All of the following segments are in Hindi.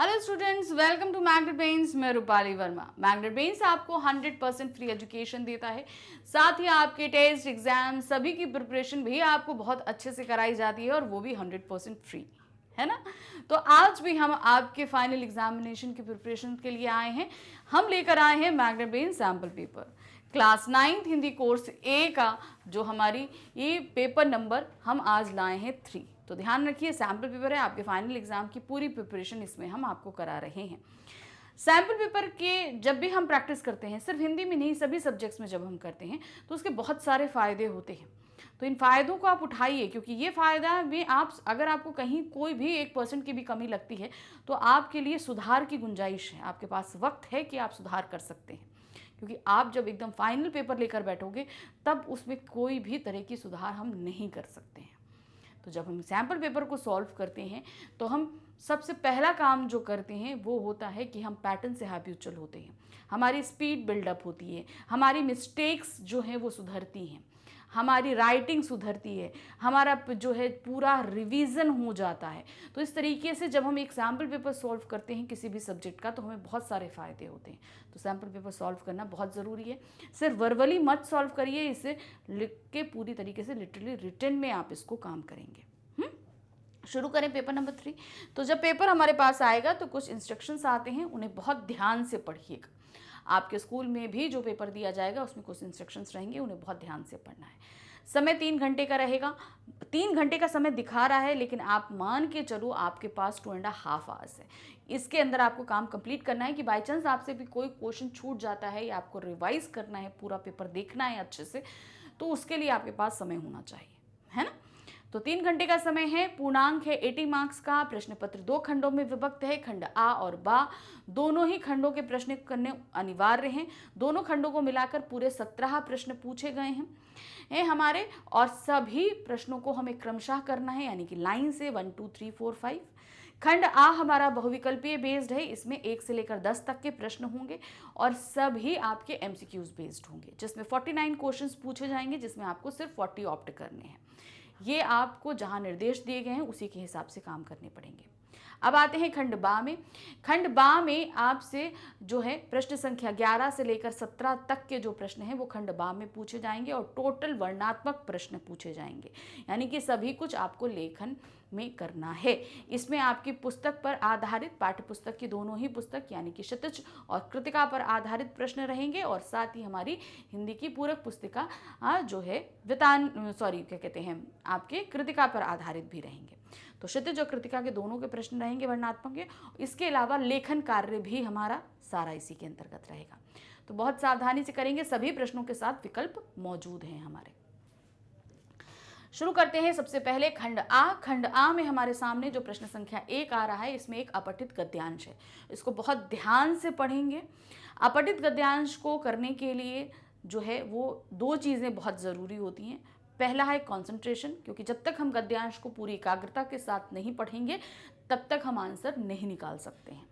Hello students, welcome to Magnet Brains. मैं रूपाली वर्मा। मैग्नेट ब्रेन्स आपको 100% फ्री एजुकेशन देता है। साथ ही आपके टेस्ट, एग्जाम सभी की प्रिपरेशन भी आपको बहुत अच्छे से कराई जाती है और वो भी 100% फ्री, है ना। तो आज भी हम आपके फाइनल एग्जामिनेशन की प्रिपरेशन के लिए आए हैं। हम लेकर आए हैं magnet brains sample paper class 9th Hindi course A का, जो हमारी ये पेपर नंबर हम आज लाए हैं 3। तो ध्यान रखिए, सैम्पल पेपर है, आपके फाइनल एग्जाम की पूरी प्रिपरेशन इसमें हम आपको करा रहे हैं। सैम्पल पेपर के जब भी हम प्रैक्टिस करते हैं, सिर्फ हिंदी में नहीं सभी सब्जेक्ट्स में जब हम करते हैं, तो उसके बहुत सारे फ़ायदे होते हैं। तो इन फ़ायदों को आप उठाइए, क्योंकि ये फ़ायदा भी आप, अगर आपको कहीं कोई भी 1% की भी कमी लगती है तो आपके लिए सुधार की गुंजाइश है, आपके पास वक्त है कि आप सुधार कर सकते हैं। क्योंकि आप जब एकदम फाइनल पेपर लेकर बैठोगे तब उसमें कोई भी तरह की सुधार हम नहीं कर सकते हैं। तो जब हम सैम्पल पेपर को सॉल्व करते हैं तो हम सबसे पहला काम जो करते हैं वो होता है कि हम पैटर्न से हैबिचुअल होते हैं, हमारी स्पीड बिल्डअप होती है, हमारी मिस्टेक्स जो हैं वो सुधरती हैं, हमारी राइटिंग सुधरती है, हमारा जो है पूरा रिवीजन हो जाता है। तो इस तरीके से जब हम एक सैम्पल पेपर सॉल्व करते हैं किसी भी सब्जेक्ट का, तो हमें बहुत सारे फ़ायदे होते हैं। तो सैम्पल पेपर सॉल्व करना बहुत ज़रूरी है। सिर्फ वर्बली मत सॉल्व करिए, इसे लिख के पूरी तरीके से लिटरली रिटन में आप इसको काम करेंगे। शुरू करें पेपर नंबर 3। तो जब पेपर हमारे पास आएगा तो कुछ इंस्ट्रक्शंस आते हैं, उन्हें बहुत ध्यान से पढ़िएगा। आपके स्कूल में भी जो पेपर दिया जाएगा उसमें कुछ इंस्ट्रक्शंस रहेंगे, उन्हें बहुत ध्यान से पढ़ना है। समय 3 घंटे का रहेगा। 3 घंटे का समय दिखा रहा है, लेकिन आप मान के चलो आपके पास 2.5 आवर्स है। इसके अंदर आपको काम कंप्लीट करना है कि बाई चांस आपसे भी कोई क्वेश्चन छूट जाता है या आपको रिवाइज करना है, पूरा पेपर देखना है अच्छे से, तो उसके लिए आपके पास समय होना चाहिए, है ना। तो 3 घंटे का समय है। पूर्णांक है 80 मार्क्स का। प्रश्न पत्र 2 खंडों में विभक्त है। खंड आ और बा दोनों ही खंडों के प्रश्न करने अनिवार्य हैं। दोनों खंडों को मिलाकर पूरे 17 प्रश्न पूछे गए हैं हमारे, और सभी प्रश्नों को हमें क्रमशः करना है, यानी कि लाइन से 1 2 3 4 5। खंड आ हमारा बहुविकल्पीय बेस्ड है, इसमें 1 से लेकर 10 तक के प्रश्न होंगे और सभी आपके एमसीक्यूज बेस्ड होंगे, जिसमें 49 क्वेश्चंस पूछे जाएंगे, जिसमें आपको सिर्फ 40 ऑप्ट करने हैं। ये आपको जहां निर्देश दिए गए हैं उसी के हिसाब से काम करने पड़ेंगे। अब आते हैं खंड बा में। खंड बा में आपसे जो है प्रश्न संख्या 11 से लेकर 17 तक के जो प्रश्न हैं वो खंड बा में पूछे जाएंगे और टोटल वर्णनात्मक प्रश्न पूछे जाएंगे, यानी कि सभी कुछ आपको लेखन में करना है। इसमें आपकी पुस्तक पर आधारित, पाठ्य पुस्तक की दोनों ही पुस्तक यानी कि क्षितिज और कृतिका पर आधारित प्रश्न रहेंगे, और साथ ही हमारी हिंदी की पूरक पुस्तिका जो है क्या कहते हैं, आपके कृतिका पर आधारित भी रहेंगे। तो क्षितिज और कृतिका के दोनों के प्रश्न रहेंगे वर्णनात्मक के। इसके अलावा लेखन कार्य भी हमारा सारा इसी के अंतर्गत रहेगा। तो बहुत सावधानी से करेंगे, सभी प्रश्नों के साथ विकल्प मौजूद हैं हमारे। शुरू करते हैं सबसे पहले खंड आ। खंड आ में हमारे सामने जो प्रश्न संख्या 1 आ रहा है, इसमें एक अपठित गद्यांश है। इसको बहुत ध्यान से पढ़ेंगे। अपठित गद्यांश को करने के लिए जो है वो 2 चीज़ें बहुत ज़रूरी होती हैं। पहला है कंसंट्रेशन, क्योंकि जब तक हम गद्यांश को पूरी एकाग्रता के साथ नहीं पढ़ेंगे तब तक हम आंसर नहीं निकाल सकते हैं।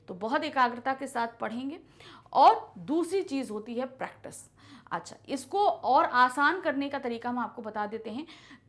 तो बहुत एकाग्रता के साथ पढ़ेंगे। और दूसरी चीज़ होती है प्रैक्टिस। अच्छा, इसको और आसान करने का तरीका हम आपको बता देते हैं।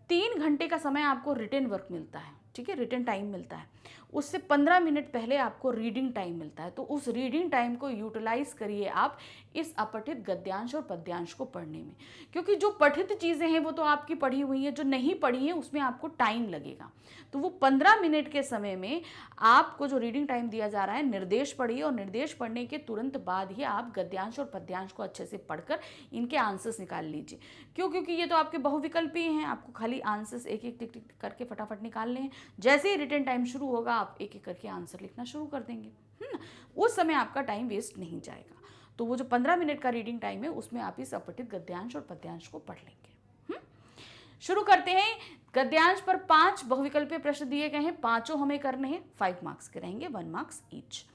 3 घंटे का समय आपको रिटन वर्क मिलता है, ठीक है, रिटन टाइम मिलता है। उससे 15 मिनट पहले आपको रीडिंग टाइम मिलता है। तो उस रीडिंग टाइम को यूटिलाइज करिए आप इस अपठित गद्यांश और पद्यांश को पढ़ने में, क्योंकि जो पठित चीज़ें हैं वो तो आपकी पढ़ी हुई हैं, जो नहीं पढ़ी हैं उसमें आपको टाइम लगेगा। तो वो 15 मिनट के समय में आपको जो रीडिंग टाइम दिया जा रहा है, निर्देश पढ़िए, और निर्देश पढ़ने के तुरंत बाद ही आप गद्यांश और पद्यांश को अच्छे से पढ़कर इनके आंसर्स निकाल लीजिए। क्योंकि ये तो आपके बहुविकल्पीय हैं, आपको खाली आंसर्स एक एक टिक टिक करके फटाफट निकालने हैं। जैसे ही रिटन टाइम शुरू होगा आप एक एक करके आंसर लिखना शुरू कर देंगे, है ना। उस समय आपका टाइम वेस्ट नहीं जाएगा। तो वो जो 15 मिनट का रीडिंग टाइम है उसमें आप इस अपठित गद्यांश और पद्यांश को पढ़ लेंगे। शुरू करते हैं। गद्यांश पर 5 बहुविकल्पीय प्रश्न दिए गए हैं, 5 हमें करने हैं। 5 मार्क्स के रहेंगे, 1 मार्क्स ईच।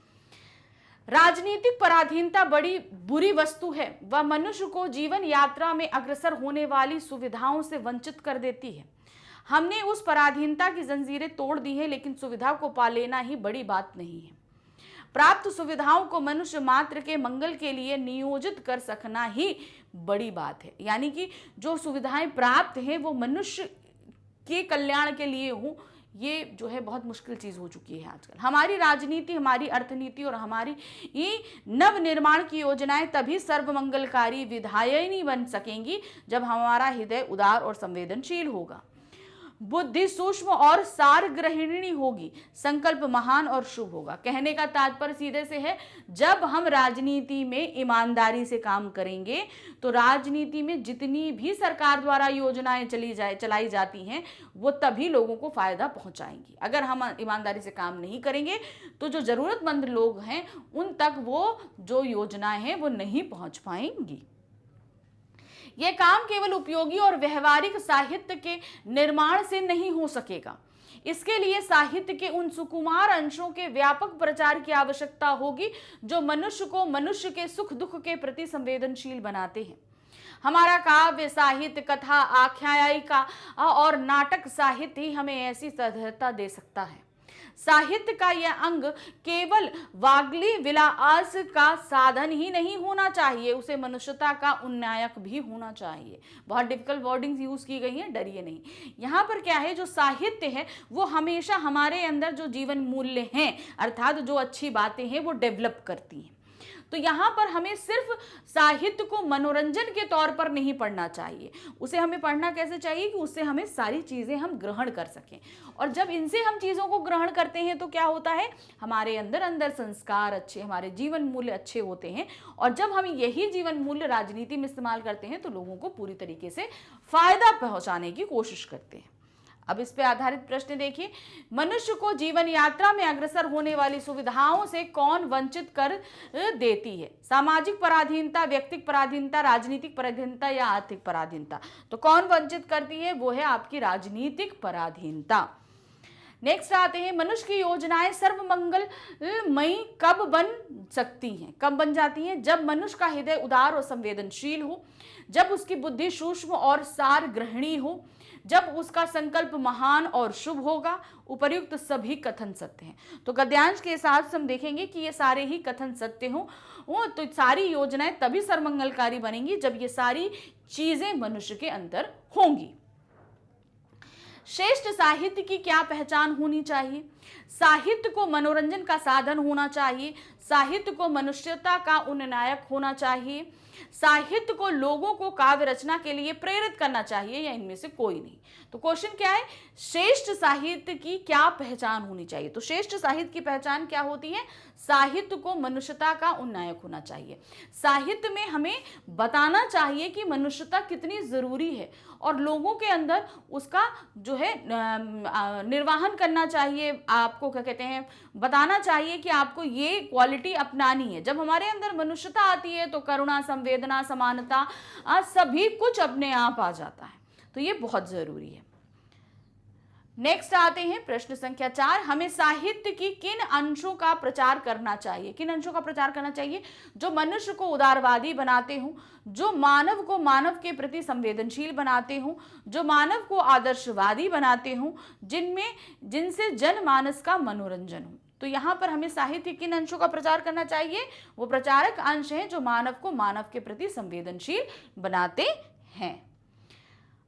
राजनीतिक पराधीनता बड़ी बुरी वस्तु है। वह मनुष्य को जीवन यात्रा में अग्रसर होने वाली सुविधाओं से वंचित कर देती है। हमने उस पराधीनता की जंजीरें तोड़ दी है, लेकिन सुविधा को पा लेना ही बड़ी बात नहीं है। प्राप्त सुविधाओं को मनुष्य मात्र के मंगल के लिए नियोजित कर सकना ही बड़ी बात है। यानी कि जो सुविधाएं प्राप्त हैं वो मनुष्य के कल्याण के लिए हो, ये जो है बहुत मुश्किल चीज़ हो चुकी है आजकल। हमारी राजनीति, हमारी अर्थनीति और हमारी ये नव निर्माण की योजनाएं तभी सर्वमंगलकारी विधायिनी बन सकेंगी जब हमारा हृदय उदार और संवेदनशील होगा, बुद्धि सूक्ष्म और सार ग्रहिणी होगी, संकल्प महान और शुभ होगा। कहने का तात्पर्य सीधे से है, जब हम राजनीति में ईमानदारी से काम करेंगे तो राजनीति में जितनी भी सरकार द्वारा योजनाएं चलाई जाती हैं वो तभी लोगों को फायदा पहुंचाएंगी। अगर हम ईमानदारी से काम नहीं करेंगे तो जो जरूरतमंद लोग हैं उन तक वो जो योजनाएं हैं वो नहीं पहुंच पाएंगी। यह काम केवल उपयोगी और व्यवहारिक साहित्य के निर्माण से नहीं हो सकेगा। इसके लिए साहित्य के उन सुकुमार अंशों के व्यापक प्रचार की आवश्यकता होगी जो मनुष्य को मनुष्य के सुख दुख के प्रति संवेदनशील बनाते हैं। हमारा काव्य साहित्य, कथा, आख्यायिका और नाटक साहित्य ही हमें ऐसी सधरता दे सकता है। साहित्य का यह अंग केवल वाग्ली विलास का साधन ही नहीं होना चाहिए, उसे मनुष्यता का उन्नायक भी होना चाहिए। बहुत डिफिकल्ट वर्डिंग्स यूज की गई हैं, डरिए नहीं। यहाँ पर क्या है, जो साहित्य है वो हमेशा हमारे अंदर जो जीवन मूल्य हैं अर्थात जो अच्छी बातें हैं वो डेवलप करती हैं। तो यहाँ पर हमें सिर्फ साहित्य को मनोरंजन के तौर पर नहीं पढ़ना चाहिए, उसे हमें पढ़ना कैसे चाहिए कि उससे हमें सारी चीज़ें हम ग्रहण कर सकें। और जब इनसे हम चीज़ों को ग्रहण करते हैं तो क्या होता है, हमारे अंदर संस्कार अच्छे, हमारे जीवन मूल्य अच्छे होते हैं। और जब हम यही जीवन मूल्य राजनीति में इस्तेमाल करते हैं तो लोगों को पूरी तरीके से फायदा पहुँचाने की कोशिश करते हैं। अब इस पे आधारित प्रश्न देखिए, मनुष्य को जीवन यात्रा में अग्रसर होने वाली सुविधाओं से कौन वंचित कर देती है? सामाजिक पराधीनता, व्यक्तिगत पराधीनता, राजनीतिक पराधीनता या आर्थिक पराधीनता? तो कौन वंचित करती है? वो है आपकी राजनीतिक पराधीनता। नेक्स्ट आते हैं, मनुष्य की योजनाएं सर्वमंगलमयी कब बन सकती हैं? कब बन जाती हैं? जब मनुष्य का हृदय उदार और संवेदनशील हो, जब उसकी बुद्धि सूक्ष्म और सार ग्रहणी हो, जब उसका संकल्प महान और शुभ होगा। उपर्युक्त सभी कथन सत्य हैं। तो गद्यांश के साथ हम देखेंगे कि ये सारे ही कथन सत्य हों, तो सारी योजनाएं तभी सर्वमंगलकारी बनेंगी जब ये सारी चीजें मनुष्य के अंदर होंगी। श्रेष्ठ साहित्य की क्या पहचान होनी चाहिए? साहित्य को मनोरंजन का साधन होना चाहिए, साहित्य को मनुष्यता का उन्नायक होना चाहिए, साहित्य को लोगों को काव्य रचना के लिए प्रेरित करना चाहिए, या इनमें से कोई नहीं। तो क्वेश्चन क्या है, श्रेष्ठ साहित्य की क्या पहचान होनी चाहिए? तो श्रेष्ठ साहित्य की पहचान क्या होती है? साहित्य को मनुष्यता का उन्नायक होना चाहिए। साहित्य में हमें बताना चाहिए कि मनुष्यता कितनी जरूरी है और लोगों के अंदर उसका जो है निर्वाहन करना चाहिए। आपको क्या कहते हैं, बताना चाहिए कि आपको ये क्वालिटी अपनानी है। जब हमारे अंदर मनुष्यता आती है तो करुणा, संवेदना, समानता सभी कुछ अपने आप आ जाता है। तो ये बहुत जरूरी है। नेक्स्ट आते हैं प्रश्न संख्या 4, हमें साहित्य की किन अंशों का प्रचार करना चाहिए? किन अंशों का प्रचार करना चाहिए? जो मनुष्य को उदारवादी बनाते हों, जो मानव को मानव के प्रति संवेदनशील बनाते हों, जो मानव को आदर्शवादी बनाते हों, जिनसे जनमानस का मनोरंजन हो। तो यहाँ पर हमें साहित्य किन अंशों का प्रचार करना चाहिए? वो प्रचारक अंश हैं जो मानव को मानव के प्रति संवेदनशील बनाते हैं।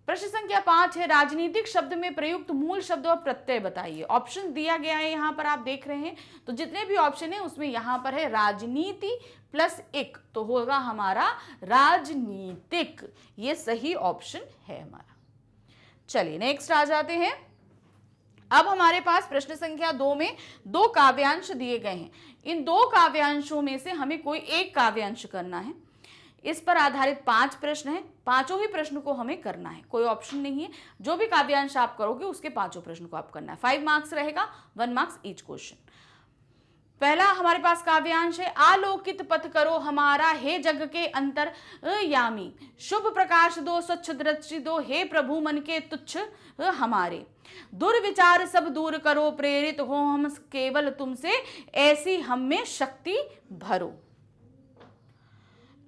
प्रश्न संख्या 5 है, राजनीतिक शब्द में प्रयुक्त मूल शब्द और प्रत्यय बताइए। ऑप्शन दिया गया है यहाँ पर, आप देख रहे हैं। तो जितने भी ऑप्शन है उसमें यहाँ पर है राजनीति प्लस एक, तो होगा हमारा राजनीतिक। ये सही ऑप्शन है हमारा। चलिए नेक्स्ट आ जाते हैं। अब हमारे पास प्रश्न संख्या 2 में 2 काव्यांश दिए गए हैं। इन 2 काव्यांशों में से हमें कोई एक काव्यांश करना है। इस पर आधारित 5 प्रश्न हैं, पांचों ही प्रश्न को हमें करना है, कोई ऑप्शन नहीं है। जो भी काव्यांश आप करोगे उसके 5 प्रश्न को आप करना है। 5 मार्क्स रहेगा, 1 मार्क्स ईच क्वेश्चन। पहला हमारे पास काव्यांश है, आलोकित पथ करो हमारा हे जग के अंतर यामी, शुभ प्रकाश दो स्वच्छ दृष्टि दो हे प्रभु मन के तुच्छ हमारे, दुर्विचार सब दूर करो प्रेरित हो हम केवल तुमसे, ऐसी हम में शक्ति भरो।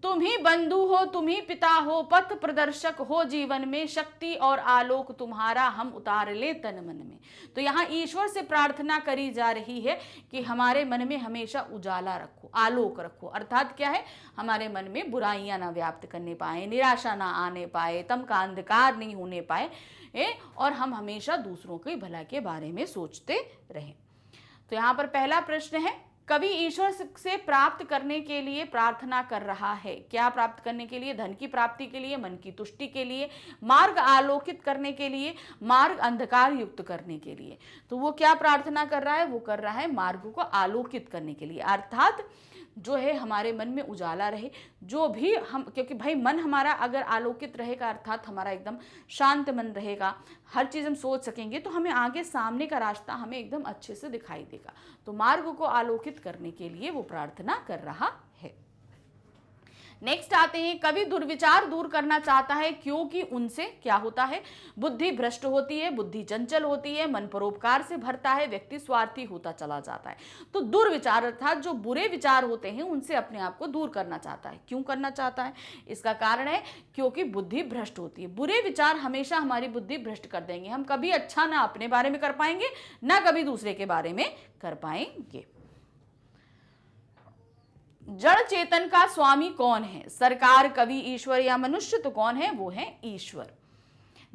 तुम ही बंधु हो, तुम ही पिता हो, पथ प्रदर्शक हो जीवन में, शक्ति और आलोक तुम्हारा हम उतार ले तन मन में। तो यहाँ ईश्वर से प्रार्थना करी जा रही है कि हमारे मन में हमेशा उजाला रखो, आलोक रखो। अर्थात क्या है, हमारे मन में बुराइयां ना व्याप्त करने पाए, निराशा ना आने पाए, तम का अंधकार नहीं होने पाए, और हम हमेशा दूसरों के भला के बारे में सोचते रहें। तो यहाँ पर पहला प्रश्न है, कवि ईश्वर से प्राप्त करने के लिए प्रार्थना कर रहा है। क्या प्राप्त करने के लिए? धन की प्राप्ति के लिए, मन की तुष्टि के लिए, मार्ग आलोकित करने के लिए, मार्ग अंधकार युक्त करने के लिए। तो वो क्या प्रार्थना कर रहा है? वो कर रहा है मार्ग को आलोकित करने के लिए, अर्थात जो है हमारे मन में उजाला रहे, जो भी हम, क्योंकि भाई मन हमारा अगर आलोकित रहेगा, अर्थात हमारा एकदम शांत मन रहेगा, हर चीज़ हम सोच सकेंगे, तो हमें आगे सामने का रास्ता हमें एकदम अच्छे से दिखाई देगा। तो मार्ग को आलोकित करने के लिए वो प्रार्थना कर रहा है। नेक्स्ट आते हैं, कवि दुर्विचार दूर करना चाहता है क्योंकि उनसे क्या होता है? बुद्धि भ्रष्ट होती है, बुद्धि चंचल होती है, मन परोपकार से भरता है, व्यक्ति स्वार्थी होता चला जाता है। तो दुर्विचार अर्थात जो बुरे विचार होते हैं उनसे अपने आप को दूर करना चाहता है। क्यों करना चाहता है? इसका कारण है क्योंकि बुद्धि भ्रष्ट होती है। बुरे विचार हमेशा हमारी बुद्धि भ्रष्ट कर देंगे, हम कभी अच्छा ना अपने बारे में कर पाएंगे, ना कभी दूसरे के बारे में कर पाएंगे। जड़ चेतन का स्वामी कौन है? सरकार, कवि, ईश्वर या मनुष्य? तो कौन है? वो है ईश्वर।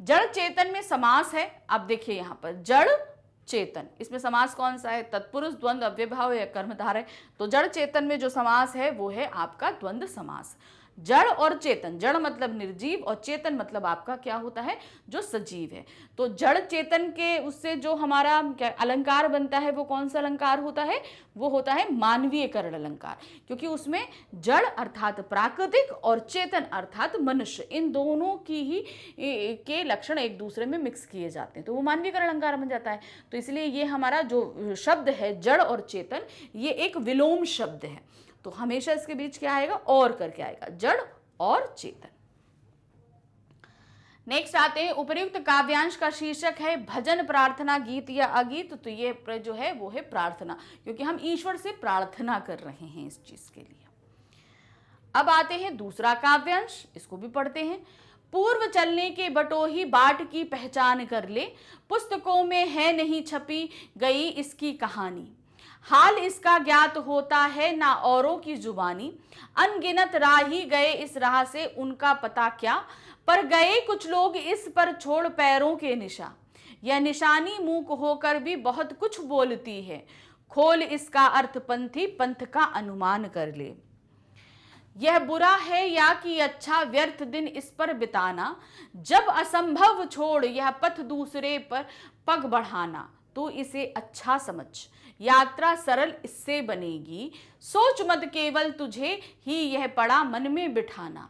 जड़ चेतन में समास है। अब देखिए यहां पर जड़ चेतन, इसमें समास कौन सा है? तत्पुरुष, द्वंद्व, अव्ययभाव या कर्मधारय। तो जड़ चेतन में जो समास है वो है आपका द्वंद्व समास। जड़ और चेतन, जड़ मतलब निर्जीव और चेतन मतलब आपका क्या होता है? जो सजीव है। तो जड़ चेतन के उससे जो हमारा क्या अलंकार बनता है, वो कौन सा अलंकार होता है? वो होता है मानवीयकरण अलंकार, क्योंकि उसमें जड़ अर्थात प्राकृतिक और चेतन अर्थात मनुष्य, इन दोनों की ही के लक्षण एक दूसरे में मिक्स किए जाते हैं, तो वो मानवीयकरण अलंकार बन जाता है। तो इसलिए ये हमारा जो शब्द है जड़ और चेतन, ये एक विलोम शब्द है। तो हमेशा इसके बीच क्या आएगा? और करके आएगा, जड़ और चेतन। नेक्स्ट आते हैं, उपर्युक्त काव्यांश का शीर्षक है भजन, प्रार्थना, गीत या अगीत। तो ये जो है वो है प्रार्थना, क्योंकि हम ईश्वर से प्रार्थना कर रहे हैं इस चीज के लिए। अब आते हैं दूसरा काव्यांश, इसको भी पढ़ते हैं। पूर्व चलने के बटोही बाट की पहचान कर ले, पुस्तकों में है नहीं छपी गई इसकी कहानी, हाल इसका ज्ञात होता है ना औरों की जुबानी, अनगिनत राही गए इस राह से उनका पता क्या, पर गए कुछ लोग इस पर छोड़ पैरों के निशा, यह निशानी मूक होकर भी बहुत कुछ बोलती है, खोल इसका अर्थ पंथी पंथ का अनुमान कर ले, यह बुरा है या कि अच्छा व्यर्थ दिन इस पर बिताना, जब असंभव छोड़ यह पथ दूसरे पर पग बढ़ाना, तो इसे अच्छा समझ यात्रा सरल इससे बनेगी, सोच मत केवल तुझे ही यह पड़ा मन में बिठाना,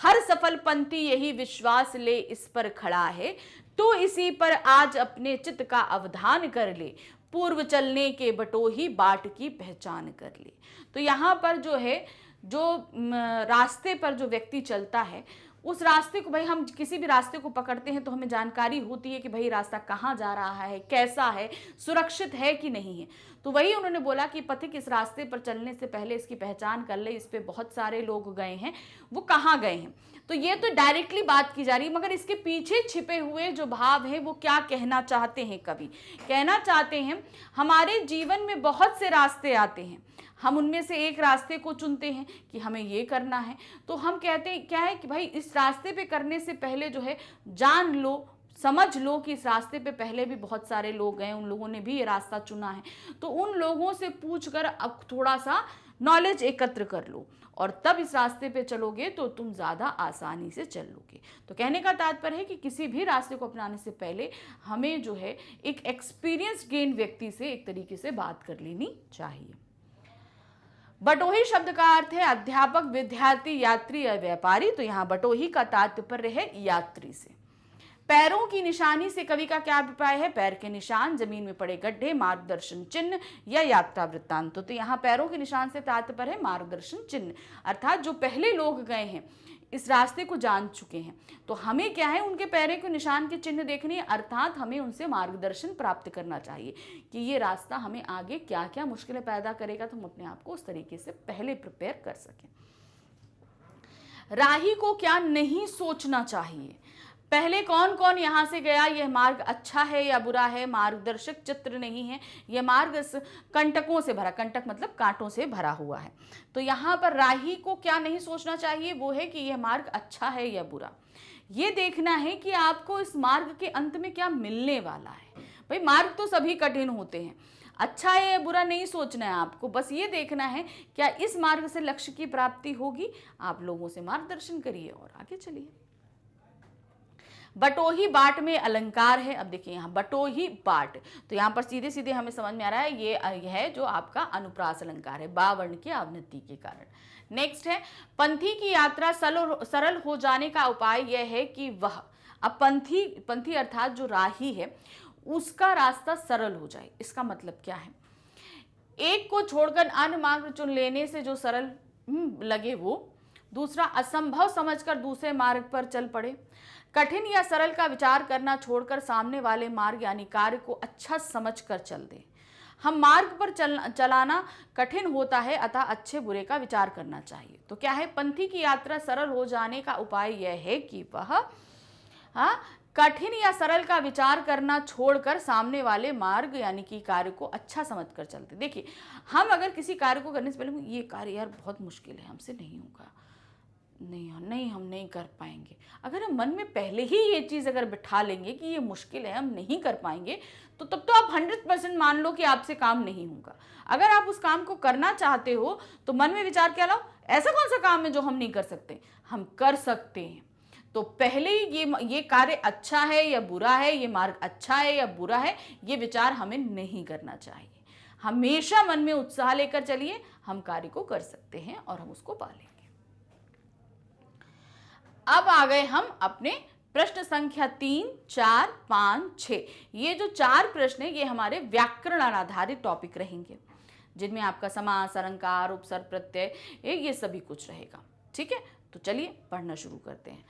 हर सफल पंथी यही विश्वास ले इस पर खड़ा है, तो इसी पर आज अपने चित्त का अवधान कर ले, पूर्व चलने के बटोही बाट की पहचान कर ले। तो यहाँ पर जो है, जो रास्ते पर जो व्यक्ति चलता है, उस रास्ते को, भाई हम किसी भी रास्ते को पकड़ते हैं तो हमें जानकारी होती है कि भाई रास्ता कहाँ जा रहा है, कैसा है, सुरक्षित है कि नहीं है। तो वही उन्होंने बोला कि पथिक इस रास्ते पर चलने से पहले इसकी पहचान कर ले, इस पे बहुत सारे लोग गए हैं, वो कहाँ गए हैं। तो ये तो डायरेक्टली बात की जा रही है, मगर इसके पीछे छिपे हुए जो भाव है वो क्या कहना चाहते हैं कवि? कहना चाहते हैं हमारे जीवन में बहुत से रास्ते आते हैं, हम उनमें से एक रास्ते को चुनते हैं कि हमें ये करना है, तो हम कहते हैं क्या है कि भाई इस रास्ते पे करने से पहले जो है जान लो, समझ लो कि इस रास्ते पे पहले भी बहुत सारे लोग गए, उन लोगों ने भी ये रास्ता चुना है, तो उन लोगों से पूछकर अब थोड़ा सा नॉलेज एकत्र कर लो और तब इस रास्ते पे चलोगे तो तुम ज़्यादा आसानी से चल लोगे। तो कहने का तात्पर्य है कि किसी भी रास्ते को अपनाने से पहले हमें जो है एक एक्सपीरियंस गेन व्यक्ति से एक तरीके से बात कर लेनी चाहिए। बटोही शब्द का अर्थ है अध्यापक, विद्यार्थी, यात्री या व्यापारी। तो यहाँ बटोही का तात्पर्य है यात्री से। पैरों की निशानी से कवि का क्या अभिप्राय है? पैर के निशान, जमीन में पड़े गड्ढे, मार्गदर्शन चिन्ह या यात्रा वृत्तांत। तो यहाँ पैरों के निशान से तात्पर्य है मार्गदर्शन चिन्ह, अर्थात जो पहले लोग गए हैं, इस रास्ते को जान चुके हैं, तो हमें क्या है उनके पैरों के निशान के चिन्ह देखने हैं, अर्थात हमें उनसे मार्गदर्शन प्राप्त करना चाहिए कि ये रास्ता हमें आगे क्या क्या मुश्किलें पैदा करेगा, तो हम अपने आप को उस तरीके से पहले प्रिपेयर कर सकें। राही को क्या नहीं सोचना चाहिए? पहले कौन कौन यहाँ से गया? यह मार्ग अच्छा है या बुरा है? मार्गदर्शक चित्र नहीं है, यह मार्ग कंटकों से भरा, कंटक मतलब कांटों से भरा हुआ है। तो यहाँ पर राही को क्या नहीं सोचना चाहिए? वो है कि यह मार्ग अच्छा है या बुरा। ये देखना है कि आपको इस मार्ग के अंत में क्या मिलने वाला है। भाई मार्ग तो सभी कठिन होते हैं, अच्छा है या बुरा नहीं सोचना है आपको, बस ये देखना है क्या इस मार्ग से लक्ष्य की प्राप्ति होगी। आप लोगों से मार्गदर्शन करिए और आगे चलिए। बटोही बाट में अलंकार है। अब देखिए यहाँ बटोही बाट, तो यहाँ पर सीधे सीधे हमें समझ में आ रहा है ये है जो आपका अनुप्रास अलंकार है, बा वर्ण की अवनति के कारण। नेक्स्ट है पंथी की यात्रा सरल हो जाने का उपाय यह है कि वह, अब पंथी अर्थात जो राही है उसका रास्ता सरल हो जाए। इसका मतलब क्या है? एक को छोड़कर अन्य मार्ग चुन लेने से जो सरल लगे वो, दूसरा असंभव समझकर दूसरे मार्ग पर चल पड़े, कठिन या सरल का विचार करना छोड़कर सामने वाले मार्ग यानी कार्य को अच्छा समझकर चल दे। हम मार्ग पर चलाना कठिन होता है, अतः अच्छे बुरे का विचार करना चाहिए। तो क्या है? पंथी की यात्रा सरल हो जाने का उपाय यह है कि वह कठिन या सरल का विचार करना छोड़कर सामने वाले मार्ग यानी कि कार्य को अच्छा समझकर चलते। देखिए हम अगर किसी कार्य को करने से पहले ये कार्य यार बहुत मुश्किल है, हमसे नहीं होगा, नहीं हम नहीं कर पाएंगे, अगर हम मन में पहले ही ये चीज़ अगर बिठा लेंगे कि ये मुश्किल है, हम नहीं कर पाएंगे, तो तब तो आप 100% मान लो कि आपसे काम नहीं होगा। अगर आप उस काम को करना चाहते हो तो मन में विचार क्या लाओ, ऐसा कौन सा काम है जो हम नहीं कर सकते, हम कर सकते हैं। तो पहले ये कार्य अच्छा है या बुरा है, ये मार्ग अच्छा है या बुरा है, ये विचार हमें नहीं करना चाहिए। हमेशा मन में उत्साह लेकर चलिए, हम कार्य को कर सकते हैं और हम उसको पालेंगे। अब आ गए हम अपने प्रश्न संख्या 3, 4, 5, 6। ये जो 4 प्रश्न है ये हमारे व्याकरण आधारित टॉपिक रहेंगे, जिनमें आपका समास, अलंकार, उपसर्ग, प्रत्यय ये सभी कुछ रहेगा। ठीक है, तो चलिए पढ़ना शुरू करते हैं।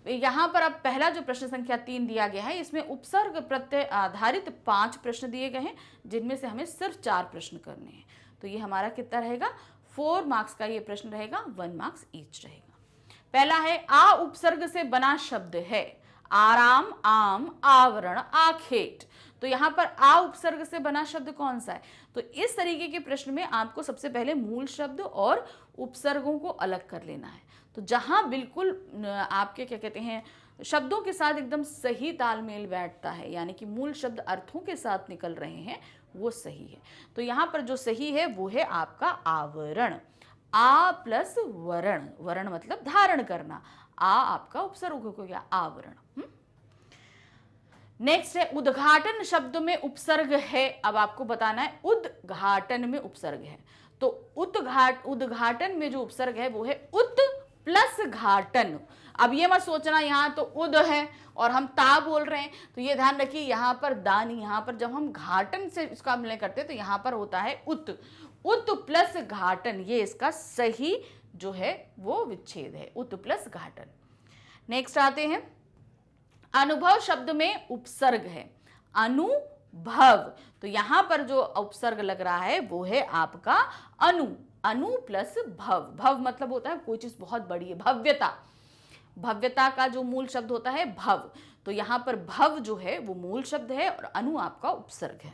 यहाँ पर अब पहला जो प्रश्न संख्या 3 दिया गया है, इसमें उपसर्ग प्रत्यय आधारित 5 प्रश्न दिए गए हैं, जिनमें से हमें सिर्फ 4 प्रश्न करने हैं। तो ये हमारा कितना रहेगा? 4 मार्क्स का ये प्रश्न रहेगा, 1 मार्क्स ईच रहेगा। पहला है आ उपसर्ग से बना शब्द है। आराम, आम, आवरण, आखेट। तो यहाँ पर आ उपसर्ग से बना शब्द कौन सा है? तो इस तरीके के प्रश्न में आपको सबसे पहले मूल शब्द और उपसर्गों को अलग कर लेना है। तो जहाँ बिल्कुल आपके क्या कहते हैं शब्दों के साथ एकदम सही तालमेल बैठता है, यानी कि मूल शब्द अर्थों के साथ निकल रहे हैं, वो सही है। तो यहाँ पर जो सही है वो है आपका आवरण। आ प्लस वरण, वरण मतलब धारण करना, आ आपका उपसर्ग हो गया, आवरण। नेक्स्ट है उद्घाटन शब्द में उपसर्ग है। अब आपको बताना है उद्घाटन में उपसर्ग है, तो उद्घाटन में जो उपसर्ग है वो है उत प्लस घाटन। अब ये मत सोचना यहाँ तो उद है और हम ता बोल रहे हैं, तो ये ध्यान रखिए यहाँ पर दानी, यहाँ पर जब हम घाटन से इसका मिलने करते हैं तो यहाँ पर होता है उत प्लस घाटन, ये इसका सही जो है वो विच्छेद है, उत प्लस घाटन। नेक्स्ट आते हैं अनुभव शब्द में उपसर्ग है अनुभव, तो यहां पर जो उपसर्ग लग रहा है वो है आपका अनु प्लस भव। भव मतलब होता है कोई चीज बहुत बड़ी है, भव्यता, भव्यता का जो मूल शब्द होता है भव, तो यहां पर भव जो है वो मूल शब्द है और अनु आपका उपसर्ग है।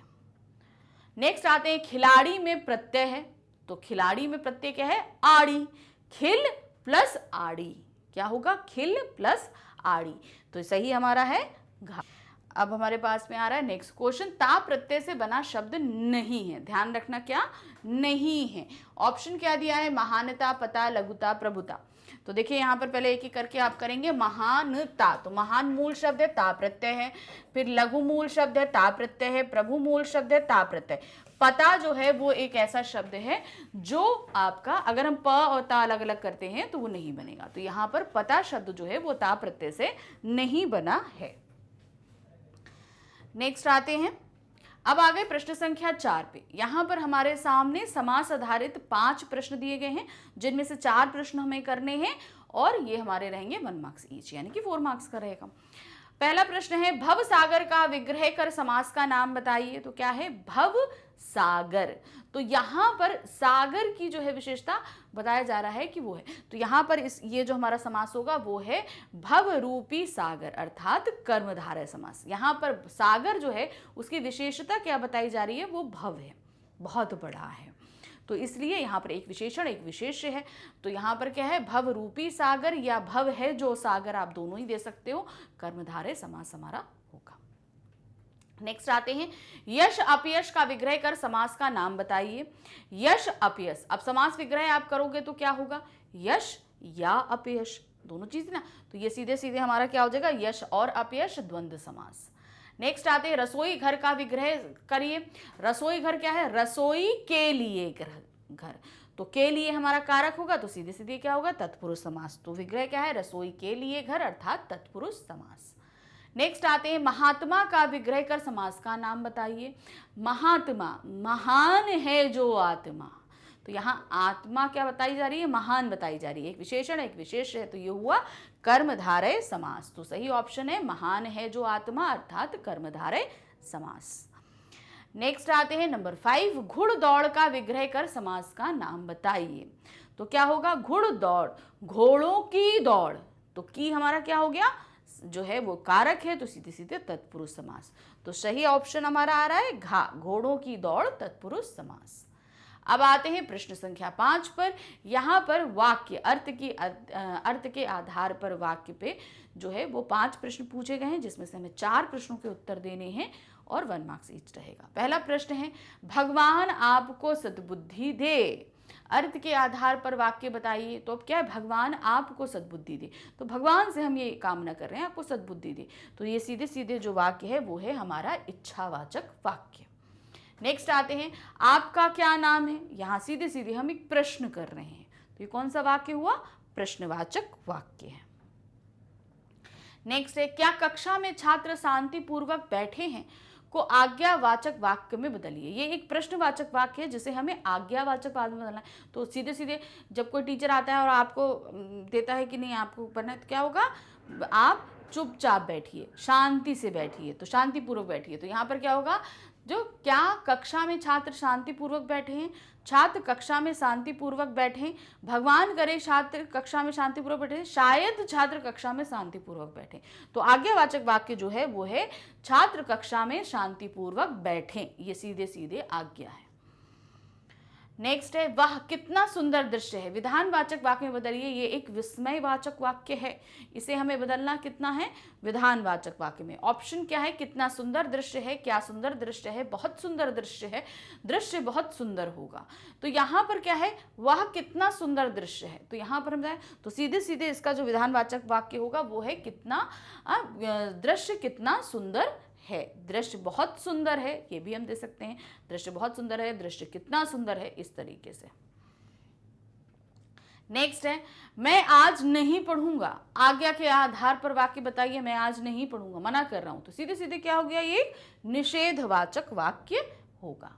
नेक्स्ट आते हैं खिलाड़ी में प्रत्यय है, तो खिलाड़ी में प्रत्यय क्या है? आड़ी। खिल प्लस आड़ी, क्या होगा? खिल प्लस आड़ी, तो सही हमारा है घा। अब हमारे पास में आ रहा है नेक्स्ट क्वेश्चन, ता प्रत्यय से बना शब्द नहीं है। ध्यान रखना क्या नहीं है। ऑप्शन क्या दिया है? महानता, पता, लघुता, प्रभुता। तो देखिए यहाँ पर पहले एक एक करके आप करेंगे। महानता, तो महान मूल शब्द है, ता प्रत्यय है। फिर लघु मूल शब्द है, ता प्रत्यय है। प्रभु मूल शब्द है, ता प्रत्यय। पता जो है वो एक ऐसा शब्द है जो आपका अगर हम प और ता अलग अलग करते हैं तो वो नहीं बनेगा, तो यहाँ पर पता शब्द जो है वो ता प्रत्यय से नहीं बना है। नेक्स्ट आते हैं, अब आ गए प्रश्न संख्या 4 पे। यहाँ पर हमारे सामने समास आधारित 5 प्रश्न दिए गए हैं, जिनमें से 4 प्रश्न हमें करने हैं और ये हमारे रहेंगे 1 मार्क्स ईच, यानी कि 4 मार्क्स का रहेगा। पहला प्रश्न है भव सागर का विग्रह कर समास का नाम बताइए। तो क्या है भव सागर। तो यहां पर सागर की जो है विशेषता बताया जा रहा है कि वो है, तो यहां पर ये जो हमारा समास होगा वो है भव रूपी सागर अर्थात कर्मधारय समास। यहां पर सागर जो है उसकी विशेषता क्या बताई जा रही है, वो भव है, बहुत बड़ा है, तो इसलिए यहाँ पर एक विशेषण एक विशेष्य है। तो यहाँ पर क्या है भव रूपी सागर या भव है जो सागर, आप दोनों ही दे सकते हो, कर्मधारय समास हमारा होगा। नेक्स्ट आते हैं यश अपयश का विग्रह कर समास का नाम बताइए। यश अपयश, अब समास विग्रह आप करोगे तो क्या होगा, यश या अपयश दोनों चीज ना, तो ये सीधे सीधे हमारा क्या हो जाएगा, यश और अपयश द्वंद्व समास। नेक्स्ट आते हैं रसोई घर का विग्रह करिए। रसोई घर क्या है, रसोई के लिए घर, तो के लिए हमारा कारक होगा, तो सीधे सीधे क्या होगा, तत्पुरुष समास। तो विग्रह क्या है, रसोई के लिए घर अर्थात तत्पुरुष समास। नेक्स्ट आते हैं महात्मा का विग्रह कर समास का नाम बताइए। महात्मा, महान है जो आत्मा, तो यहाँ आत्मा क्या बताई जा रही है, महान बताई जा रही है, एक विशेषण एक विशेष है, तो ये हुआ कर्मधारय समास। तो सही ऑप्शन है महान है जो आत्मा अर्थात कर्मधारय समास। नेक्स्ट आते हैं नंबर 5 घुड़ दौड़ का विग्रह कर समास का नाम बताइए। तो क्या होगा, घुड़ दौड़, घोड़ों की दौड़, तो की हमारा क्या हो गया, जो है वो कारक है, तो सीधे सीधे तत्पुरुष समास। तो सही ऑप्शन हमारा आ रहा है घा, घोड़ों की दौड़ तत्पुरुष समास। अब आते हैं प्रश्न संख्या 5 पर। यहाँ पर वाक्य अर्थ के आधार पर वाक्य पे जो है वो 5 प्रश्न पूछे गए हैं, जिसमें से हमें 4 प्रश्नों के उत्तर देने हैं और 1 मार्क्स ईच रहेगा। पहला प्रश्न है भगवान आपको सद्बुद्धि दे, अर्थ के आधार पर वाक्य बताइए। तो अब क्या है, भगवान आपको सद्बुद्धि दे, तो भगवान से हम ये कामना कर रहे हैं आपको सद्बुद्धि दे, तो ये सीधे सीधे जो वाक्य है वो है हमारा इच्छावाचक वाक्य। नेक्स्ट आते हैं आपका क्या नाम है, यहां सीधे सीधे हम एक प्रश्न कर रहे हैं, तो ये कौन सा वाक्य हुआ, प्रश्नवाचक वाक्य है। नेक्स्ट है क्या कक्षा में छात्र शांतिपूर्वक बैठे हैं को आज्ञावाचक वाक्य में बदलिए। ये एक प्रश्नवाचक वाक्य है जिसे हमें आज्ञावाचक वाक्य में बदलना है। तो सीधे सीधे जब कोई टीचर आता है और आपको देता है कि नहीं आपको पढ़ना है, तो क्या होगा, आप चुपचाप बैठिए, शांति से बैठिए, तो शांतिपूर्वक बैठिए। तो यहाँ पर क्या होगा, जो क्या कक्षा में छात्र शांतिपूर्वक बैठे हैं, छात्र कक्षा में शांतिपूर्वक बैठे, भगवान करे छात्र कक्षा में शांतिपूर्वक बैठे, शायद छात्र कक्षा में शांतिपूर्वक बैठे। तो आज्ञावाचक वाक्य जो है वो है छात्र कक्षा में शांतिपूर्वक बैठे, ये सीधे सीधे आज्ञा है। नेक्स्ट है वाह कितना सुंदर दृश्य है, विधानवाचक वाक्य में बदलिए। ये एक विस्मयवाचक वाक्य है, इसे हमें बदलना कितना है, विधानवाचक वाक्य में। ऑप्शन क्या है, कितना सुंदर दृश्य है, क्या सुंदर दृश्य है, बहुत सुंदर दृश्य है, दृश्य बहुत सुंदर होगा। तो यहाँ पर क्या है, वह कितना सुंदर दृश्य है, तो यहाँ पर हम जाए तो सीधे सीधे इसका जो विधानवाचक वाक्य होगा वो है कितना दृश्य कितना सुंदर है, दृश्य बहुत सुंदर है, ये भी हम दे सकते हैं, दृश्य बहुत सुंदर है, दृश्य कितना सुंदर है, इस तरीके से। नेक्स्ट है मैं आज नहीं पढ़ूंगा, आज्ञा के आधार पर वाक्य बताइए, मैं आज नहीं पढ़ूंगा, मना कर रहा हूं, तो सीधे सीधे क्या हो गया, ये निषेधवाचक वाक्य होगा।